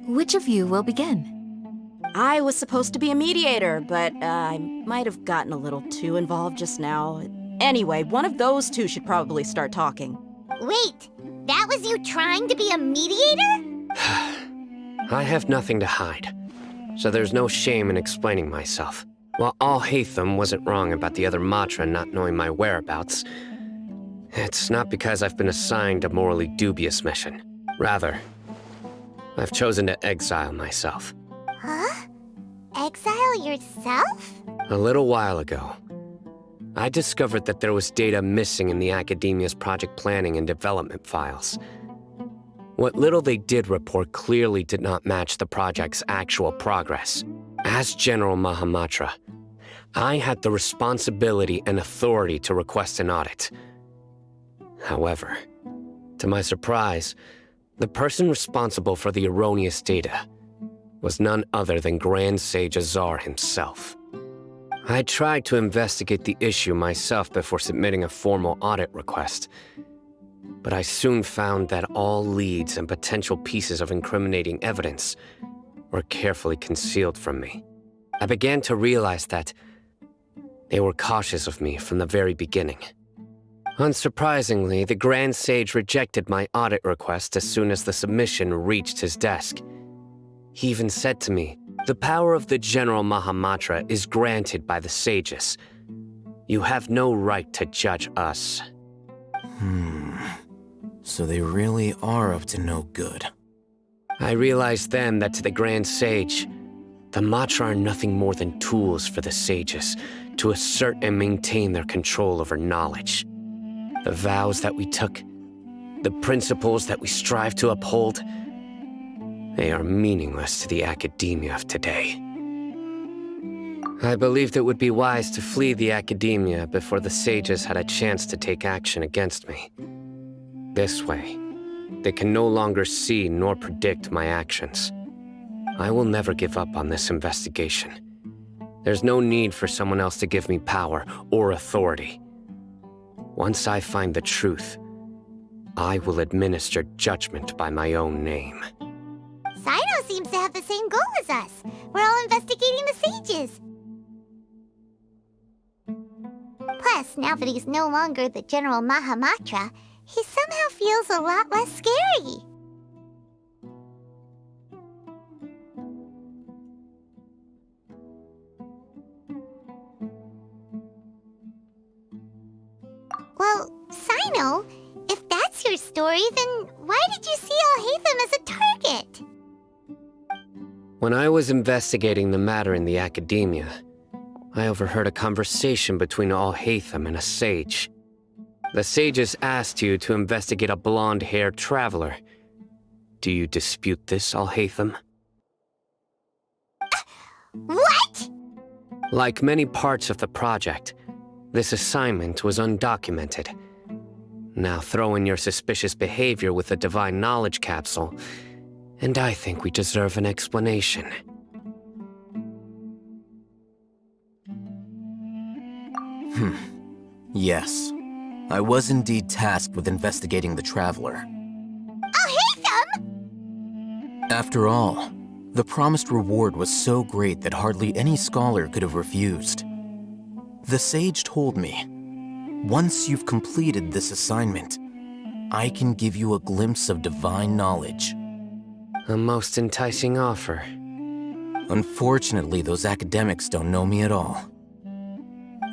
[SPEAKER 7] which of you will begin?
[SPEAKER 8] I was supposed to be a mediator, but I might have gotten a little too involved just now. Anyway, one of those two should probably start talking.
[SPEAKER 3] Wait, that was you trying to be a mediator?
[SPEAKER 14] I have nothing to hide, so there's no shame in explaining myself. While Al-Haytham wasn't wrong about the other Matra not knowing my whereabouts, it's not because I've been assigned a morally dubious mission. Rather, I've chosen to exile myself.
[SPEAKER 3] Huh? Exile yourself?
[SPEAKER 14] A little while ago, I discovered that there was data missing in the Academia's project planning and development files. What little they did report clearly did not match the project's actual progress. As General Mahamatra, I had the responsibility and authority to request an audit. However, to my surprise, the person responsible for the erroneous data was none other than Grand Sage Azar himself. I tried to investigate the issue myself before submitting a formal audit request, but I soon found that all leads and potential pieces of incriminating evidence were carefully concealed from me. I began to realize that they were cautious of me from the very beginning. Unsurprisingly, the Grand Sage rejected my audit request as soon as the submission reached his desk. He even said to me, "The power of the General Mahamatra is granted by the sages. You have no right to judge us."
[SPEAKER 15] So they really are up to no good.
[SPEAKER 14] I realized then that to the Grand Sage, the Matra are nothing more than tools for the sages to assert and maintain their control over knowledge. The vows that we took, the principles that we strive to uphold, they are meaningless to the academia of today. I believed it would be wise to flee the academia before the sages had a chance to take action against me. This way, they can no longer see nor predict my actions. I will never give up on this investigation. There's no need for someone else to give me power or authority. Once I find the truth, I will administer judgment by my own name.
[SPEAKER 3] Sino seems to have the same goal as us. We're all investigating the sages. Plus, now that he's no longer the General Mahamatra, he somehow feels a lot less scary. Well, Sino, if that's your story, then why did you see Al-Haytham as a target?
[SPEAKER 14] When I was investigating the matter in the academia, I overheard a conversation between Al-Haytham and a sage. The sages asked you to investigate a blonde-haired traveler. Do you dispute this, Al-Haytham?
[SPEAKER 3] What?
[SPEAKER 14] Like many parts of the project, this assignment was undocumented. Now throw in your suspicious behavior with the divine knowledge capsule, and I think we deserve an explanation.
[SPEAKER 15] Yes. I was indeed tasked with investigating the Traveler. After all, the promised reward was so great that hardly any scholar could have refused. The sage told me, once you've completed this assignment, I can give you a glimpse of divine knowledge.
[SPEAKER 14] A most enticing offer.
[SPEAKER 15] Unfortunately, those academics don't know me at all.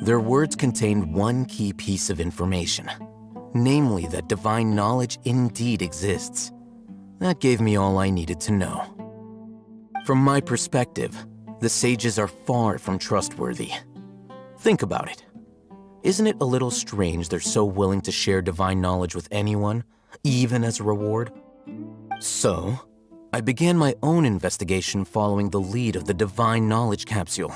[SPEAKER 15] Their words contained one key piece of information, namely that divine knowledge indeed exists. That gave me all I needed to know. From my perspective, the sages are far from trustworthy. Think about it. Isn't it a little strange they're so willing to share divine knowledge with anyone, even as a reward? So, I began my own investigation following the lead of the divine knowledge capsule.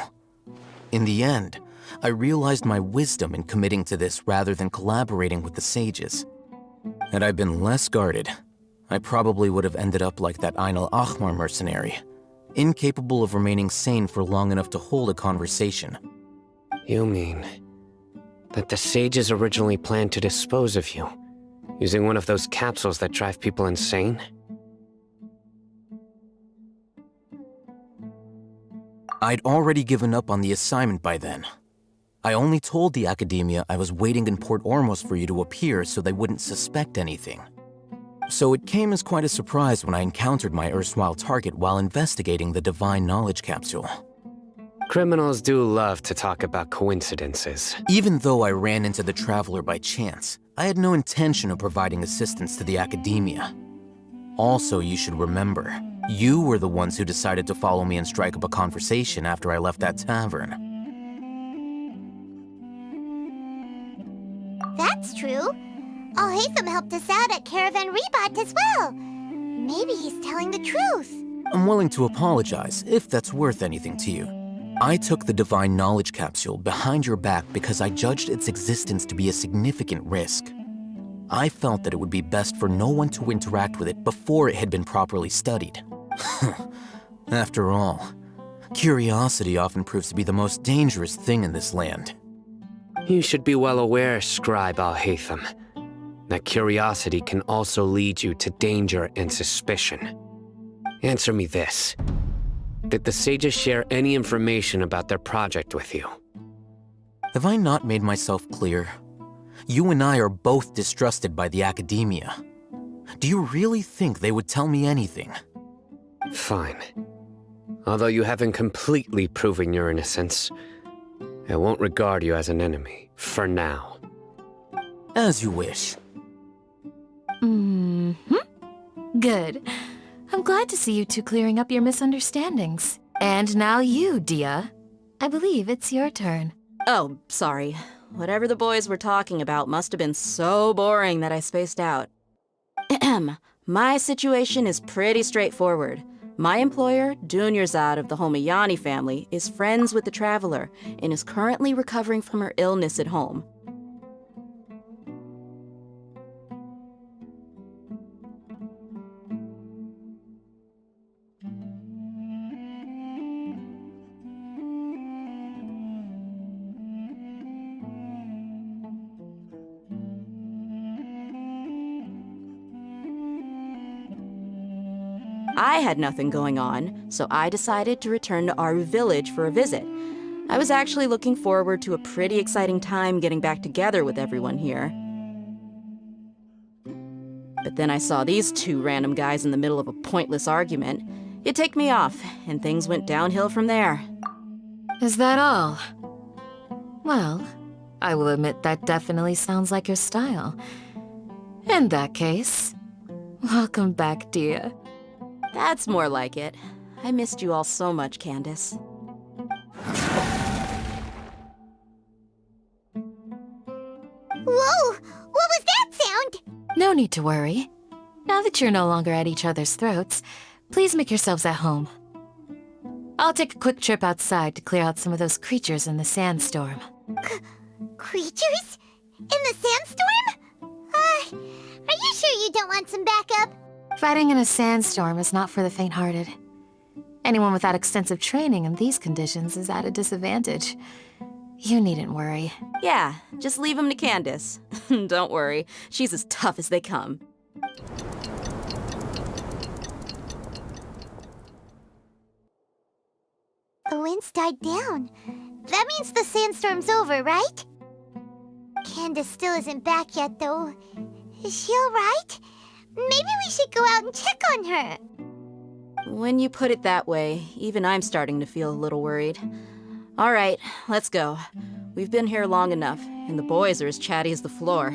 [SPEAKER 15] In the end, I realized my wisdom in committing to this rather than collaborating with the sages. Had I been less guarded, I probably would have ended up like that Ain al-Ahmar mercenary, incapable of remaining sane for long enough to hold a conversation.
[SPEAKER 14] You mean that the sages originally planned to dispose of you, using one of those capsules that drive people insane?
[SPEAKER 15] I'd already given up on the assignment by then. I only told the Academia I was waiting in Port Ormos for you to appear so they wouldn't suspect anything. So it came as quite a surprise when I encountered my erstwhile target while investigating the divine knowledge capsule.
[SPEAKER 14] Criminals do love to talk about coincidences.
[SPEAKER 15] Even though I ran into the Traveler by chance, I had no intention of providing assistance to the Academia. Also, you should remember, you were the ones who decided to follow me and strike up a conversation after I left that tavern.
[SPEAKER 3] That's true. Al-Haytham helped us out at Caravan Rebat as well. Maybe he's telling the truth.
[SPEAKER 15] I'm willing to apologize if that's worth anything to you. I took the divine knowledge capsule behind your back because I judged its existence to be a significant risk. I felt that it would be best for no one to interact with it before it had been properly studied. After all, curiosity often proves to be the most dangerous thing in this land.
[SPEAKER 14] You should be well aware, Scribe Al-Haytham, that curiosity can also lead you to danger and suspicion. Answer me this. Did the sages share any information about their project with you?
[SPEAKER 15] Have I not made myself clear? You and I are both distrusted by the Academia. Do you really think they would tell me anything?
[SPEAKER 14] Fine. Although you haven't completely proven your innocence, I won't regard you as an enemy, for now.
[SPEAKER 15] As you wish.
[SPEAKER 7] Good. I'm glad to see you two clearing up your misunderstandings. And now you, Dia. I believe it's your turn.
[SPEAKER 8] Oh, sorry. Whatever the boys were talking about must have been so boring that I spaced out. My situation is pretty straightforward. My employer, Dunyarzad of the Homayani family, is friends with the Traveler and is currently recovering from her illness at home. I had nothing going on, so I decided to return to Aru village for a visit. I was actually looking forward to a pretty exciting time getting back together with everyone here. But then I saw these two random guys in the middle of a pointless argument. It ticked me off, and things went downhill from there.
[SPEAKER 7] Is that all? Well, I will admit that definitely sounds like your style. In that case, welcome back, Dia.
[SPEAKER 8] That's more like it. I missed you all so much, Candace.
[SPEAKER 3] Whoa! What was that sound?
[SPEAKER 7] No need to worry. Now that you're no longer at each other's throats, please make yourselves at home. I'll take a quick trip outside to clear out some of those creatures in the sandstorm.
[SPEAKER 3] Creatures? In the sandstorm? Are you sure you don't want some backup?
[SPEAKER 7] Fighting in a sandstorm is not for the faint-hearted. Anyone without extensive training in these conditions is at a disadvantage. You needn't worry.
[SPEAKER 8] Yeah, just leave him to Candace. Don't worry, she's as tough as they come.
[SPEAKER 3] The wind's died down. That means the sandstorm's over, right? Candace still isn't back yet, though. Is she alright? Maybe we should go out and check on her.
[SPEAKER 8] When you put it that way, even I'm starting to feel a little worried. All right, let's go. We've been here long enough, and the boys are as chatty as the floor.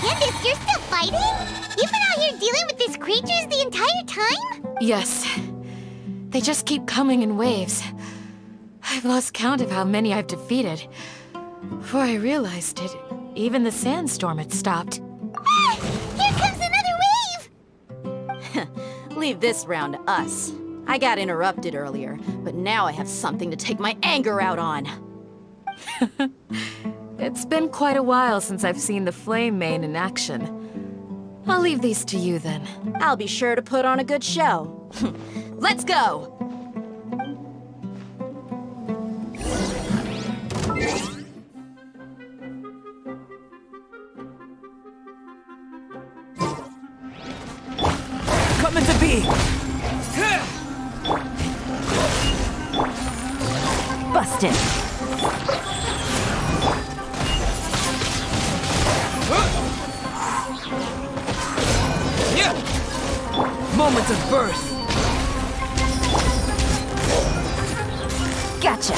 [SPEAKER 3] Candace, you're still fighting? You've been out here dealing with these creatures the entire time?
[SPEAKER 7] Yes. They just keep coming in waves. I've lost count of how many I've defeated. Before I realized it, even the sandstorm had stopped.
[SPEAKER 3] Ah, here comes another wave!
[SPEAKER 8] Leave this round to us. I got interrupted earlier, but now I have something to take my anger out on.
[SPEAKER 7] It's been quite a while since I've seen the Flame Mane in action. I'll leave these to you then.
[SPEAKER 8] I'll be sure to put on a good show. Let's go!
[SPEAKER 12] Coming to be!
[SPEAKER 7] Busted!
[SPEAKER 12] Moment of birth!
[SPEAKER 7] Gotcha!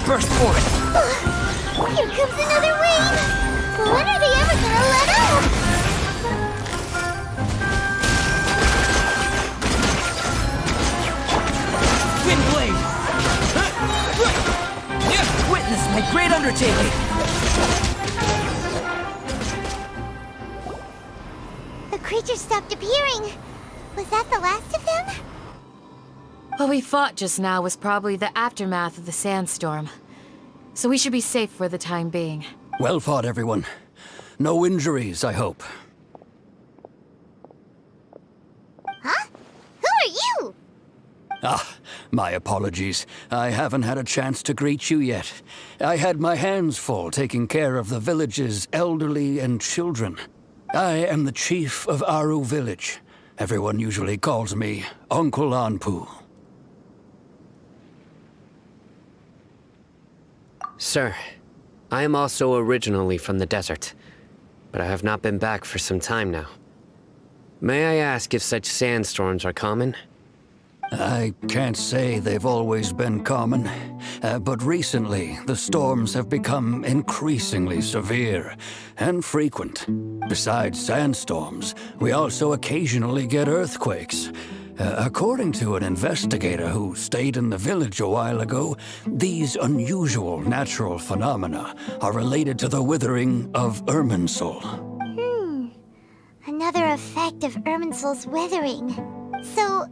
[SPEAKER 12] Burst forth!
[SPEAKER 3] Here comes another wave! When are they ever gonna let up?
[SPEAKER 12] Wind blade! Witness my great undertaking!
[SPEAKER 3] The creatures stopped appearing. Was that the last of them?
[SPEAKER 7] What we fought just now was probably the aftermath of the sandstorm. So we should be safe for the time being.
[SPEAKER 16] Well fought, everyone. No injuries, I hope.
[SPEAKER 3] Huh? Who are you?
[SPEAKER 16] Ah, my apologies. I haven't had a chance to greet you yet. I had my hands full taking care of the village's elderly and children. I am the chief of Aru Village. Everyone usually calls me Uncle Anpu.
[SPEAKER 14] Sir, I am also originally from the desert, but I have not been back for some time now. May I ask if such sandstorms are common?
[SPEAKER 16] I can't say they've always been common, but recently the storms have become increasingly severe and frequent. Besides sandstorms, we also occasionally get earthquakes. According to an investigator who stayed in the village a while ago, these unusual natural phenomena are related to the withering of Irminsul.
[SPEAKER 3] Another effect of Irminsul's withering. So,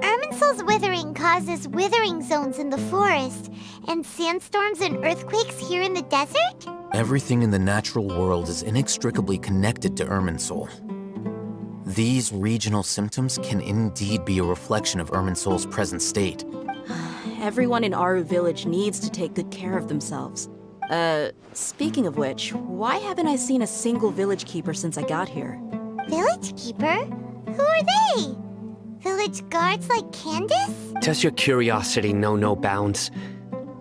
[SPEAKER 3] Irminsul's withering causes withering zones in the forest, and sandstorms and earthquakes here in the desert?
[SPEAKER 15] Everything in the natural world is inextricably connected to Irminsul. These regional symptoms can indeed be a reflection of Irminsul's present state.
[SPEAKER 8] Everyone in Aru Village needs to take good care of themselves. Speaking of which, why haven't I seen a single village keeper since I got here?
[SPEAKER 3] Village keeper? Who are they? Village guards like Candace?
[SPEAKER 14] Does your curiosity know no bounds?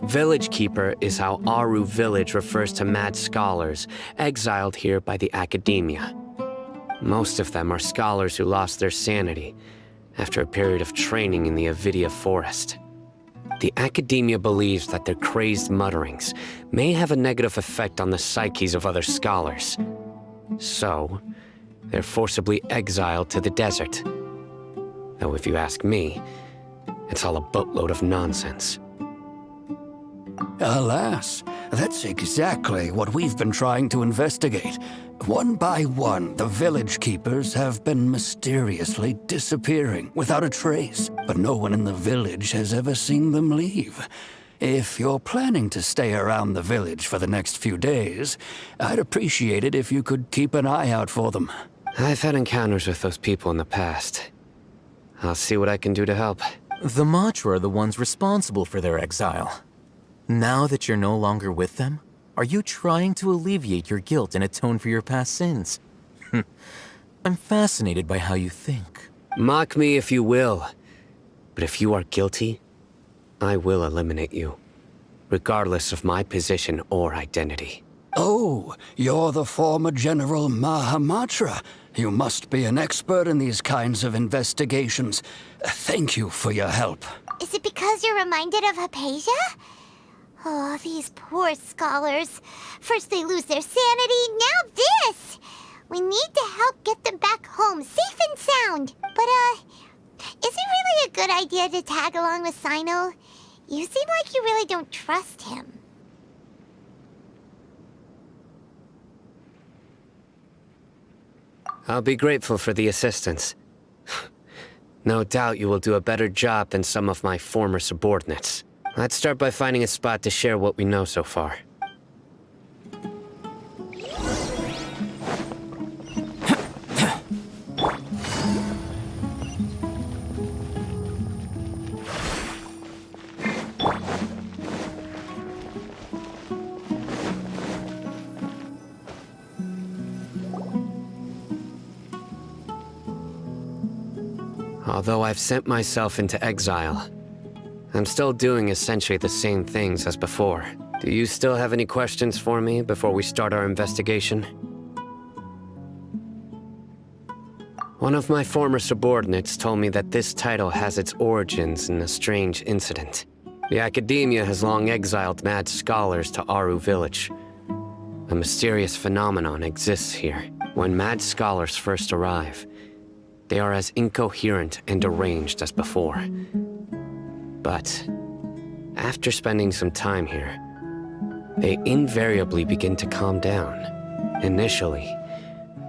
[SPEAKER 14] Village Keeper is how Aru Village refers to mad scholars exiled here by the Academia. Most of them are scholars who lost their sanity after a period of training in the Avidia Forest. The Academia believes that their crazed mutterings may have a negative effect on the psyches of other scholars. So, they're forcibly exiled to the desert. Though if you ask me, it's all a boatload of nonsense.
[SPEAKER 16] Alas, that's exactly what we've been trying to investigate. One by one, the village keepers have been mysteriously disappearing without a trace, but no one in the village has ever seen them leave. If you're planning to stay around the village for the next few days, I'd appreciate it if you could keep an eye out for them.
[SPEAKER 14] I've had encounters with those people in the past. I'll see what I can do to help.
[SPEAKER 15] The Matra are the ones responsible for their exile. Now that you're no longer with them, are you trying to alleviate your guilt and atone for your past sins? I'm fascinated by how you think.
[SPEAKER 14] Mock me if you will, but if you are guilty, I will eliminate you, regardless of my position or identity.
[SPEAKER 16] Oh, you're the former General Mahamatra. You must be an expert in these kinds of investigations. Thank you for your help.
[SPEAKER 3] Is it because you're reminded of Hypatia? Oh, these poor scholars. First they lose their sanity, now this! We need to help get them back home, safe and sound. But, is it really a good idea to tag along with Sino? You seem like you really don't trust him.
[SPEAKER 14] I'll be grateful for the assistance. No doubt you will do a better job than some of my former subordinates. Let's start by finding a spot to share what we know so far. Although I've sent myself into exile, I'm still doing essentially the same things as before. Do you still have any questions for me before we start our investigation? One of my former subordinates told me that this title has its origins in a strange incident. The Academia has long exiled mad scholars to Aru Village. A mysterious phenomenon exists here. When mad scholars first arrive, they are as incoherent and deranged as before. But after spending some time here, they invariably begin to calm down. Initially,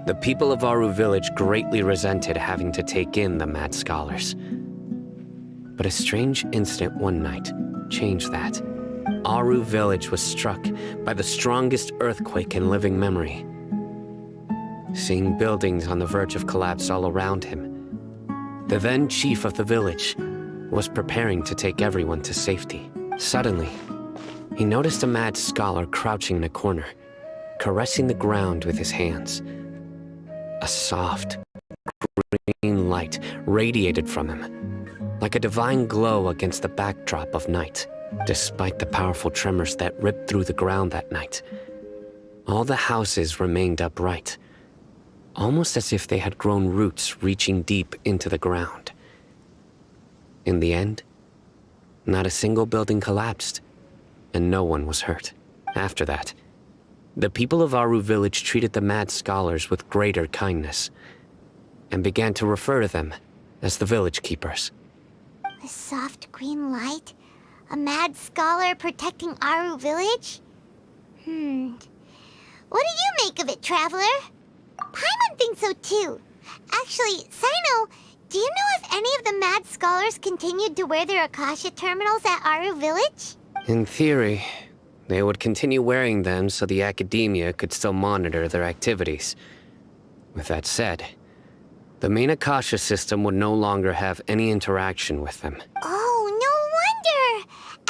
[SPEAKER 14] the people of Aru Village greatly resented having to take in the mad scholars. But a strange incident one night changed that. Aru Village was struck by the strongest earthquake in living memory. Seeing buildings on the verge of collapse all around him, the then chief of the village was preparing to take everyone to safety. Suddenly, he noticed a mad scholar crouching in a corner, caressing the ground with his hands. A soft, green light radiated from him, like a divine glow against the backdrop of night. Despite the powerful tremors that ripped through the ground that night, all the houses remained upright, almost as if they had grown roots reaching deep into the ground. In the end, not a single building collapsed, and no one was hurt. After that, the people of Aru Village treated the mad scholars with greater kindness, and began to refer to them as the village keepers.
[SPEAKER 3] A soft green light? A mad scholar protecting Aru Village? What do you make of it, Traveler? Paimon thinks so too. Actually, Sino, do you know if any of the mad scholars continued to wear their Akasha terminals at Aru Village?
[SPEAKER 14] In theory, they would continue wearing them so the Academia could still monitor their activities. With that said, the main Akasha system would no longer have any interaction with them.
[SPEAKER 3] Oh, no wonder!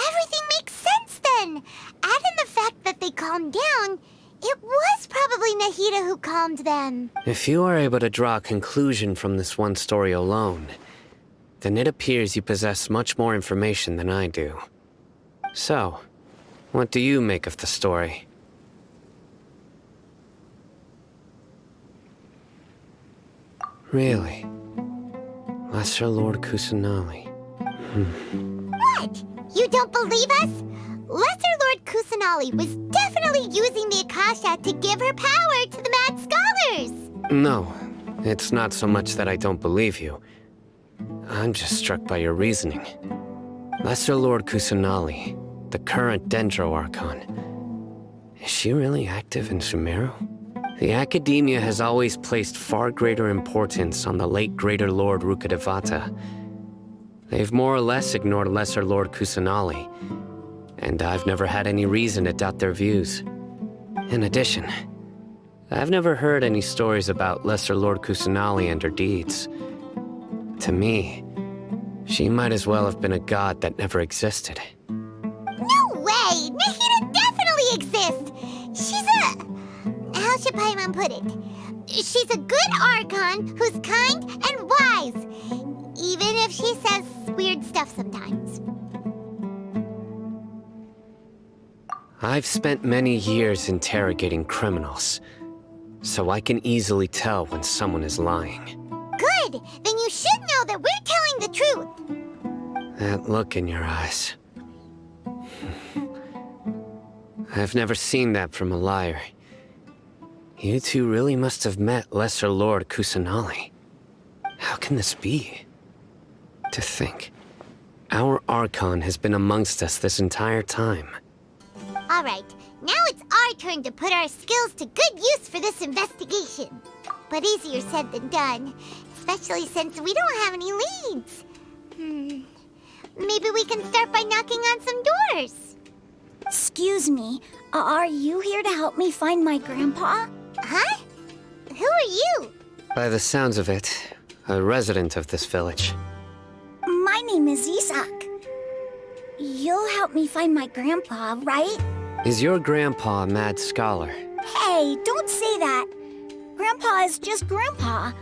[SPEAKER 3] Everything makes sense then! Add in the fact that they calmed down, it was probably Nahida who calmed them.
[SPEAKER 14] If you are able to draw a conclusion from this one story alone, then it appears you possess much more information than I do. So, what do you make of the story? Really? Lesser Lord Kusanali.
[SPEAKER 3] What? You don't believe us? Lesser Lord Kusanali was definitely using the Akasha to give her power to the Mad Scholars!
[SPEAKER 14] No, it's not so much that I don't believe you. I'm just struck by your reasoning. Lesser Lord Kusanali, the current Dendro Archon. Is she really active in Sumeru? The Academia has always placed far greater importance on the late Greater Lord Rukkhadevata. They've more or less ignored Lesser Lord Kusanali, and I've never had any reason to doubt their views. In addition, I've never heard any stories about Lesser Lord Kusanali and her deeds. To me, she might as well have been a god that never existed.
[SPEAKER 3] No way! Nahida definitely exists! She's a... how should Paimon put it? She's a good Archon who's kind and wise, even if she says weird stuff sometimes.
[SPEAKER 14] I've spent many years interrogating criminals, so I can easily tell when someone is lying.
[SPEAKER 3] Good! Then you should know that we're telling the truth!
[SPEAKER 14] That look in your eyes. I've never seen that from a liar. You two really must have met Lesser Lord Kusanali. How can this be? To think, our Archon has been amongst us this entire time.
[SPEAKER 3] Alright, now it's our turn to put our skills to good use for this investigation. But easier said than done, especially since we don't have any leads. Maybe we can start by knocking on some doors.
[SPEAKER 1] Excuse me, are you here to help me find my grandpa?
[SPEAKER 3] Huh? Who are you?
[SPEAKER 14] By the sounds of it, a resident of this village.
[SPEAKER 1] My name is Isak. You'll help me find my grandpa, right?
[SPEAKER 14] Is your grandpa a mad scholar?
[SPEAKER 1] Hey, don't say that. Grandpa is just Grandpa.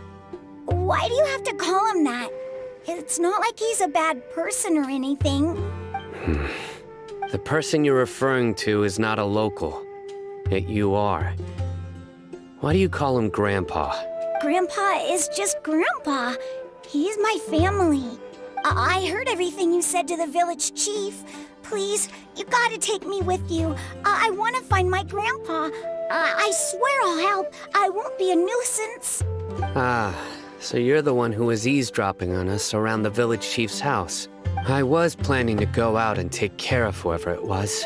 [SPEAKER 1] Why do you have to call him that? It's not like he's a bad person or anything.
[SPEAKER 14] The person you're referring to is not a local, yet you are. Why do you call him Grandpa?
[SPEAKER 1] Grandpa is just Grandpa. He's my family. I heard everything you said to the village chief. Please, you gotta take me with you. I wanna find my grandpa. I swear I'll help. I won't be a nuisance.
[SPEAKER 14] Ah, so you're the one who was eavesdropping on us around the village chief's house. I was planning to go out and take care of whoever it was,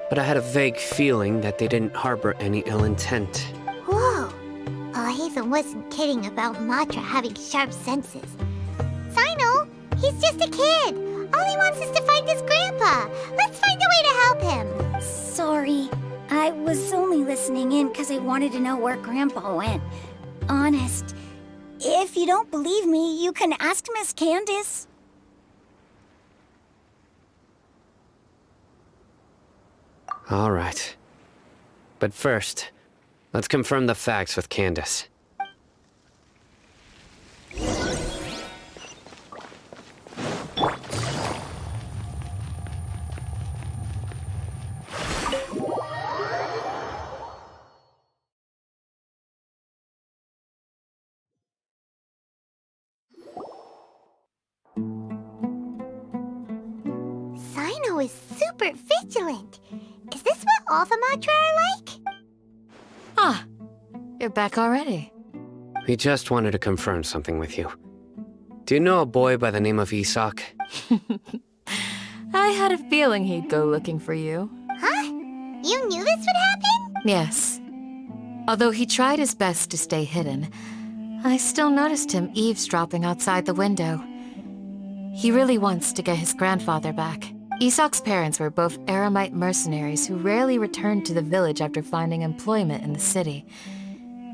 [SPEAKER 14] but I had a vague feeling that they didn't harbor any ill intent.
[SPEAKER 3] Whoa. Hazen wasn't kidding about Matra having sharp senses. Sino, he's just a kid. All he wants is to find his grandpa. Let's find a way to help him.
[SPEAKER 1] Sorry. I was only listening in because I wanted to know where Grandpa went. Honest. If you don't believe me, you can ask Miss Candace.
[SPEAKER 14] All right. But first, let's confirm the facts with Candace.
[SPEAKER 3] Sino is super vigilant. Is this what all the Matra are like?
[SPEAKER 7] Ah, you're back already.
[SPEAKER 14] We just wanted to confirm something with you. Do you know a boy by the name of Isak?
[SPEAKER 7] I had a feeling he'd go looking for you.
[SPEAKER 3] Huh? You knew this would happen?
[SPEAKER 7] Yes. Although he tried his best to stay hidden, I still noticed him eavesdropping outside the window. He really wants to get his grandfather back. Isak's parents were both Aramite mercenaries who rarely returned to the village after finding employment in the city.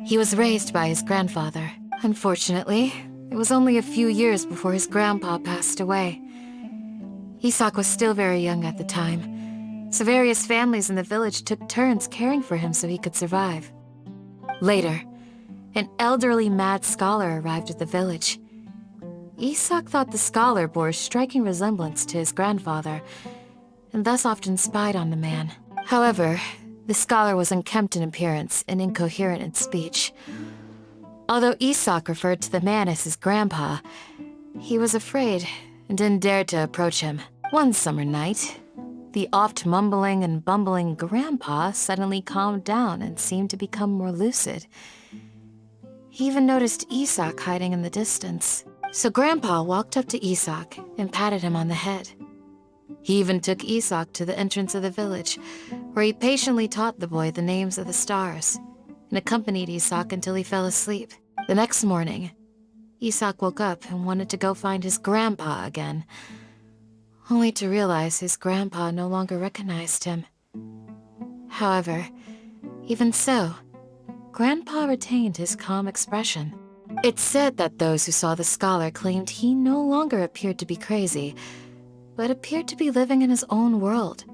[SPEAKER 7] He was raised by his grandfather. Unfortunately, it was only a few years before his grandpa passed away. Isak was still very young at the time, so various families in the village took turns caring for him so he could survive. Later, an elderly mad scholar arrived at the village. Isak thought the scholar bore a striking resemblance to his grandfather, and thus often spied on the man. However, the scholar was unkempt in appearance and incoherent in speech. Although Isak referred to the man as his grandpa, he was afraid and didn't dare to approach him. One summer night, the oft mumbling and bumbling grandpa suddenly calmed down and seemed to become more lucid. He even noticed Isak hiding in the distance. So Grandpa walked up to Isak and patted him on the head. He even took Isak to the entrance of the village, where he patiently taught the boy the names of the stars, and accompanied Isak until he fell asleep. The next morning, Isak woke up and wanted to go find his grandpa again, only to realize his grandpa no longer recognized him. However, even so, Grandpa retained his calm expression. It's said that those who saw the scholar claimed he no longer appeared to be crazy, but appeared to be living in his own world,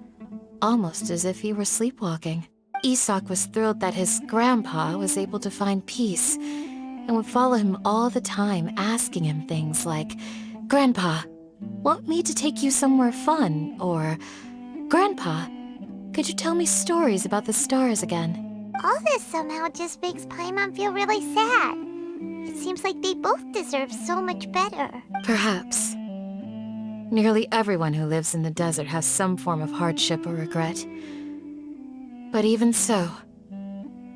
[SPEAKER 7] almost as if he were sleepwalking. Isak was thrilled that his grandpa was able to find peace, and would follow him all the time, asking him things like, "Grandpa, want me to take you somewhere fun?" Or, "Grandpa, could you tell me stories about the stars again?"
[SPEAKER 3] All this somehow just makes Paimon feel really sad. It seems like they both deserve so much better.
[SPEAKER 7] Perhaps. Nearly everyone who lives in the desert has some form of hardship or regret. But even so,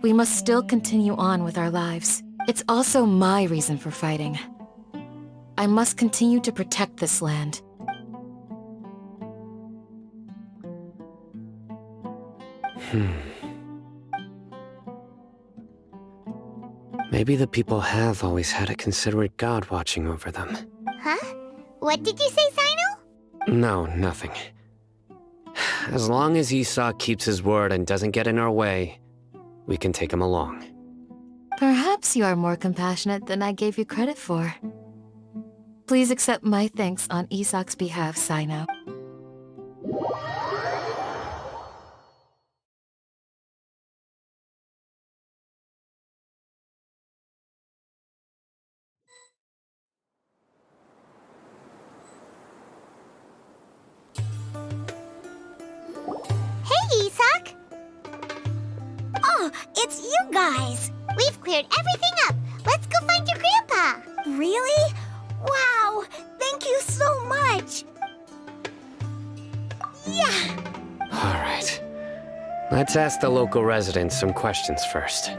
[SPEAKER 7] we must still continue on with our lives. It's also my reason for fighting. I must continue to protect this land.
[SPEAKER 14] Maybe the people have always had a considerate god watching over them.
[SPEAKER 3] Huh? What did you say, Sino?
[SPEAKER 14] No, nothing. As long as Isak keeps his word and doesn't get in our way, we can take him along.
[SPEAKER 7] Perhaps you are more compassionate than I gave you credit for. Please accept my thanks on Isak's behalf, Sino.
[SPEAKER 3] Hey, Isak! Oh, it's you guys! We've cleared everything up! Let's go find your grandpa!
[SPEAKER 4] Really? Wow! Thank you so much! Yeah!
[SPEAKER 14] All right. Let's ask the local residents some questions first.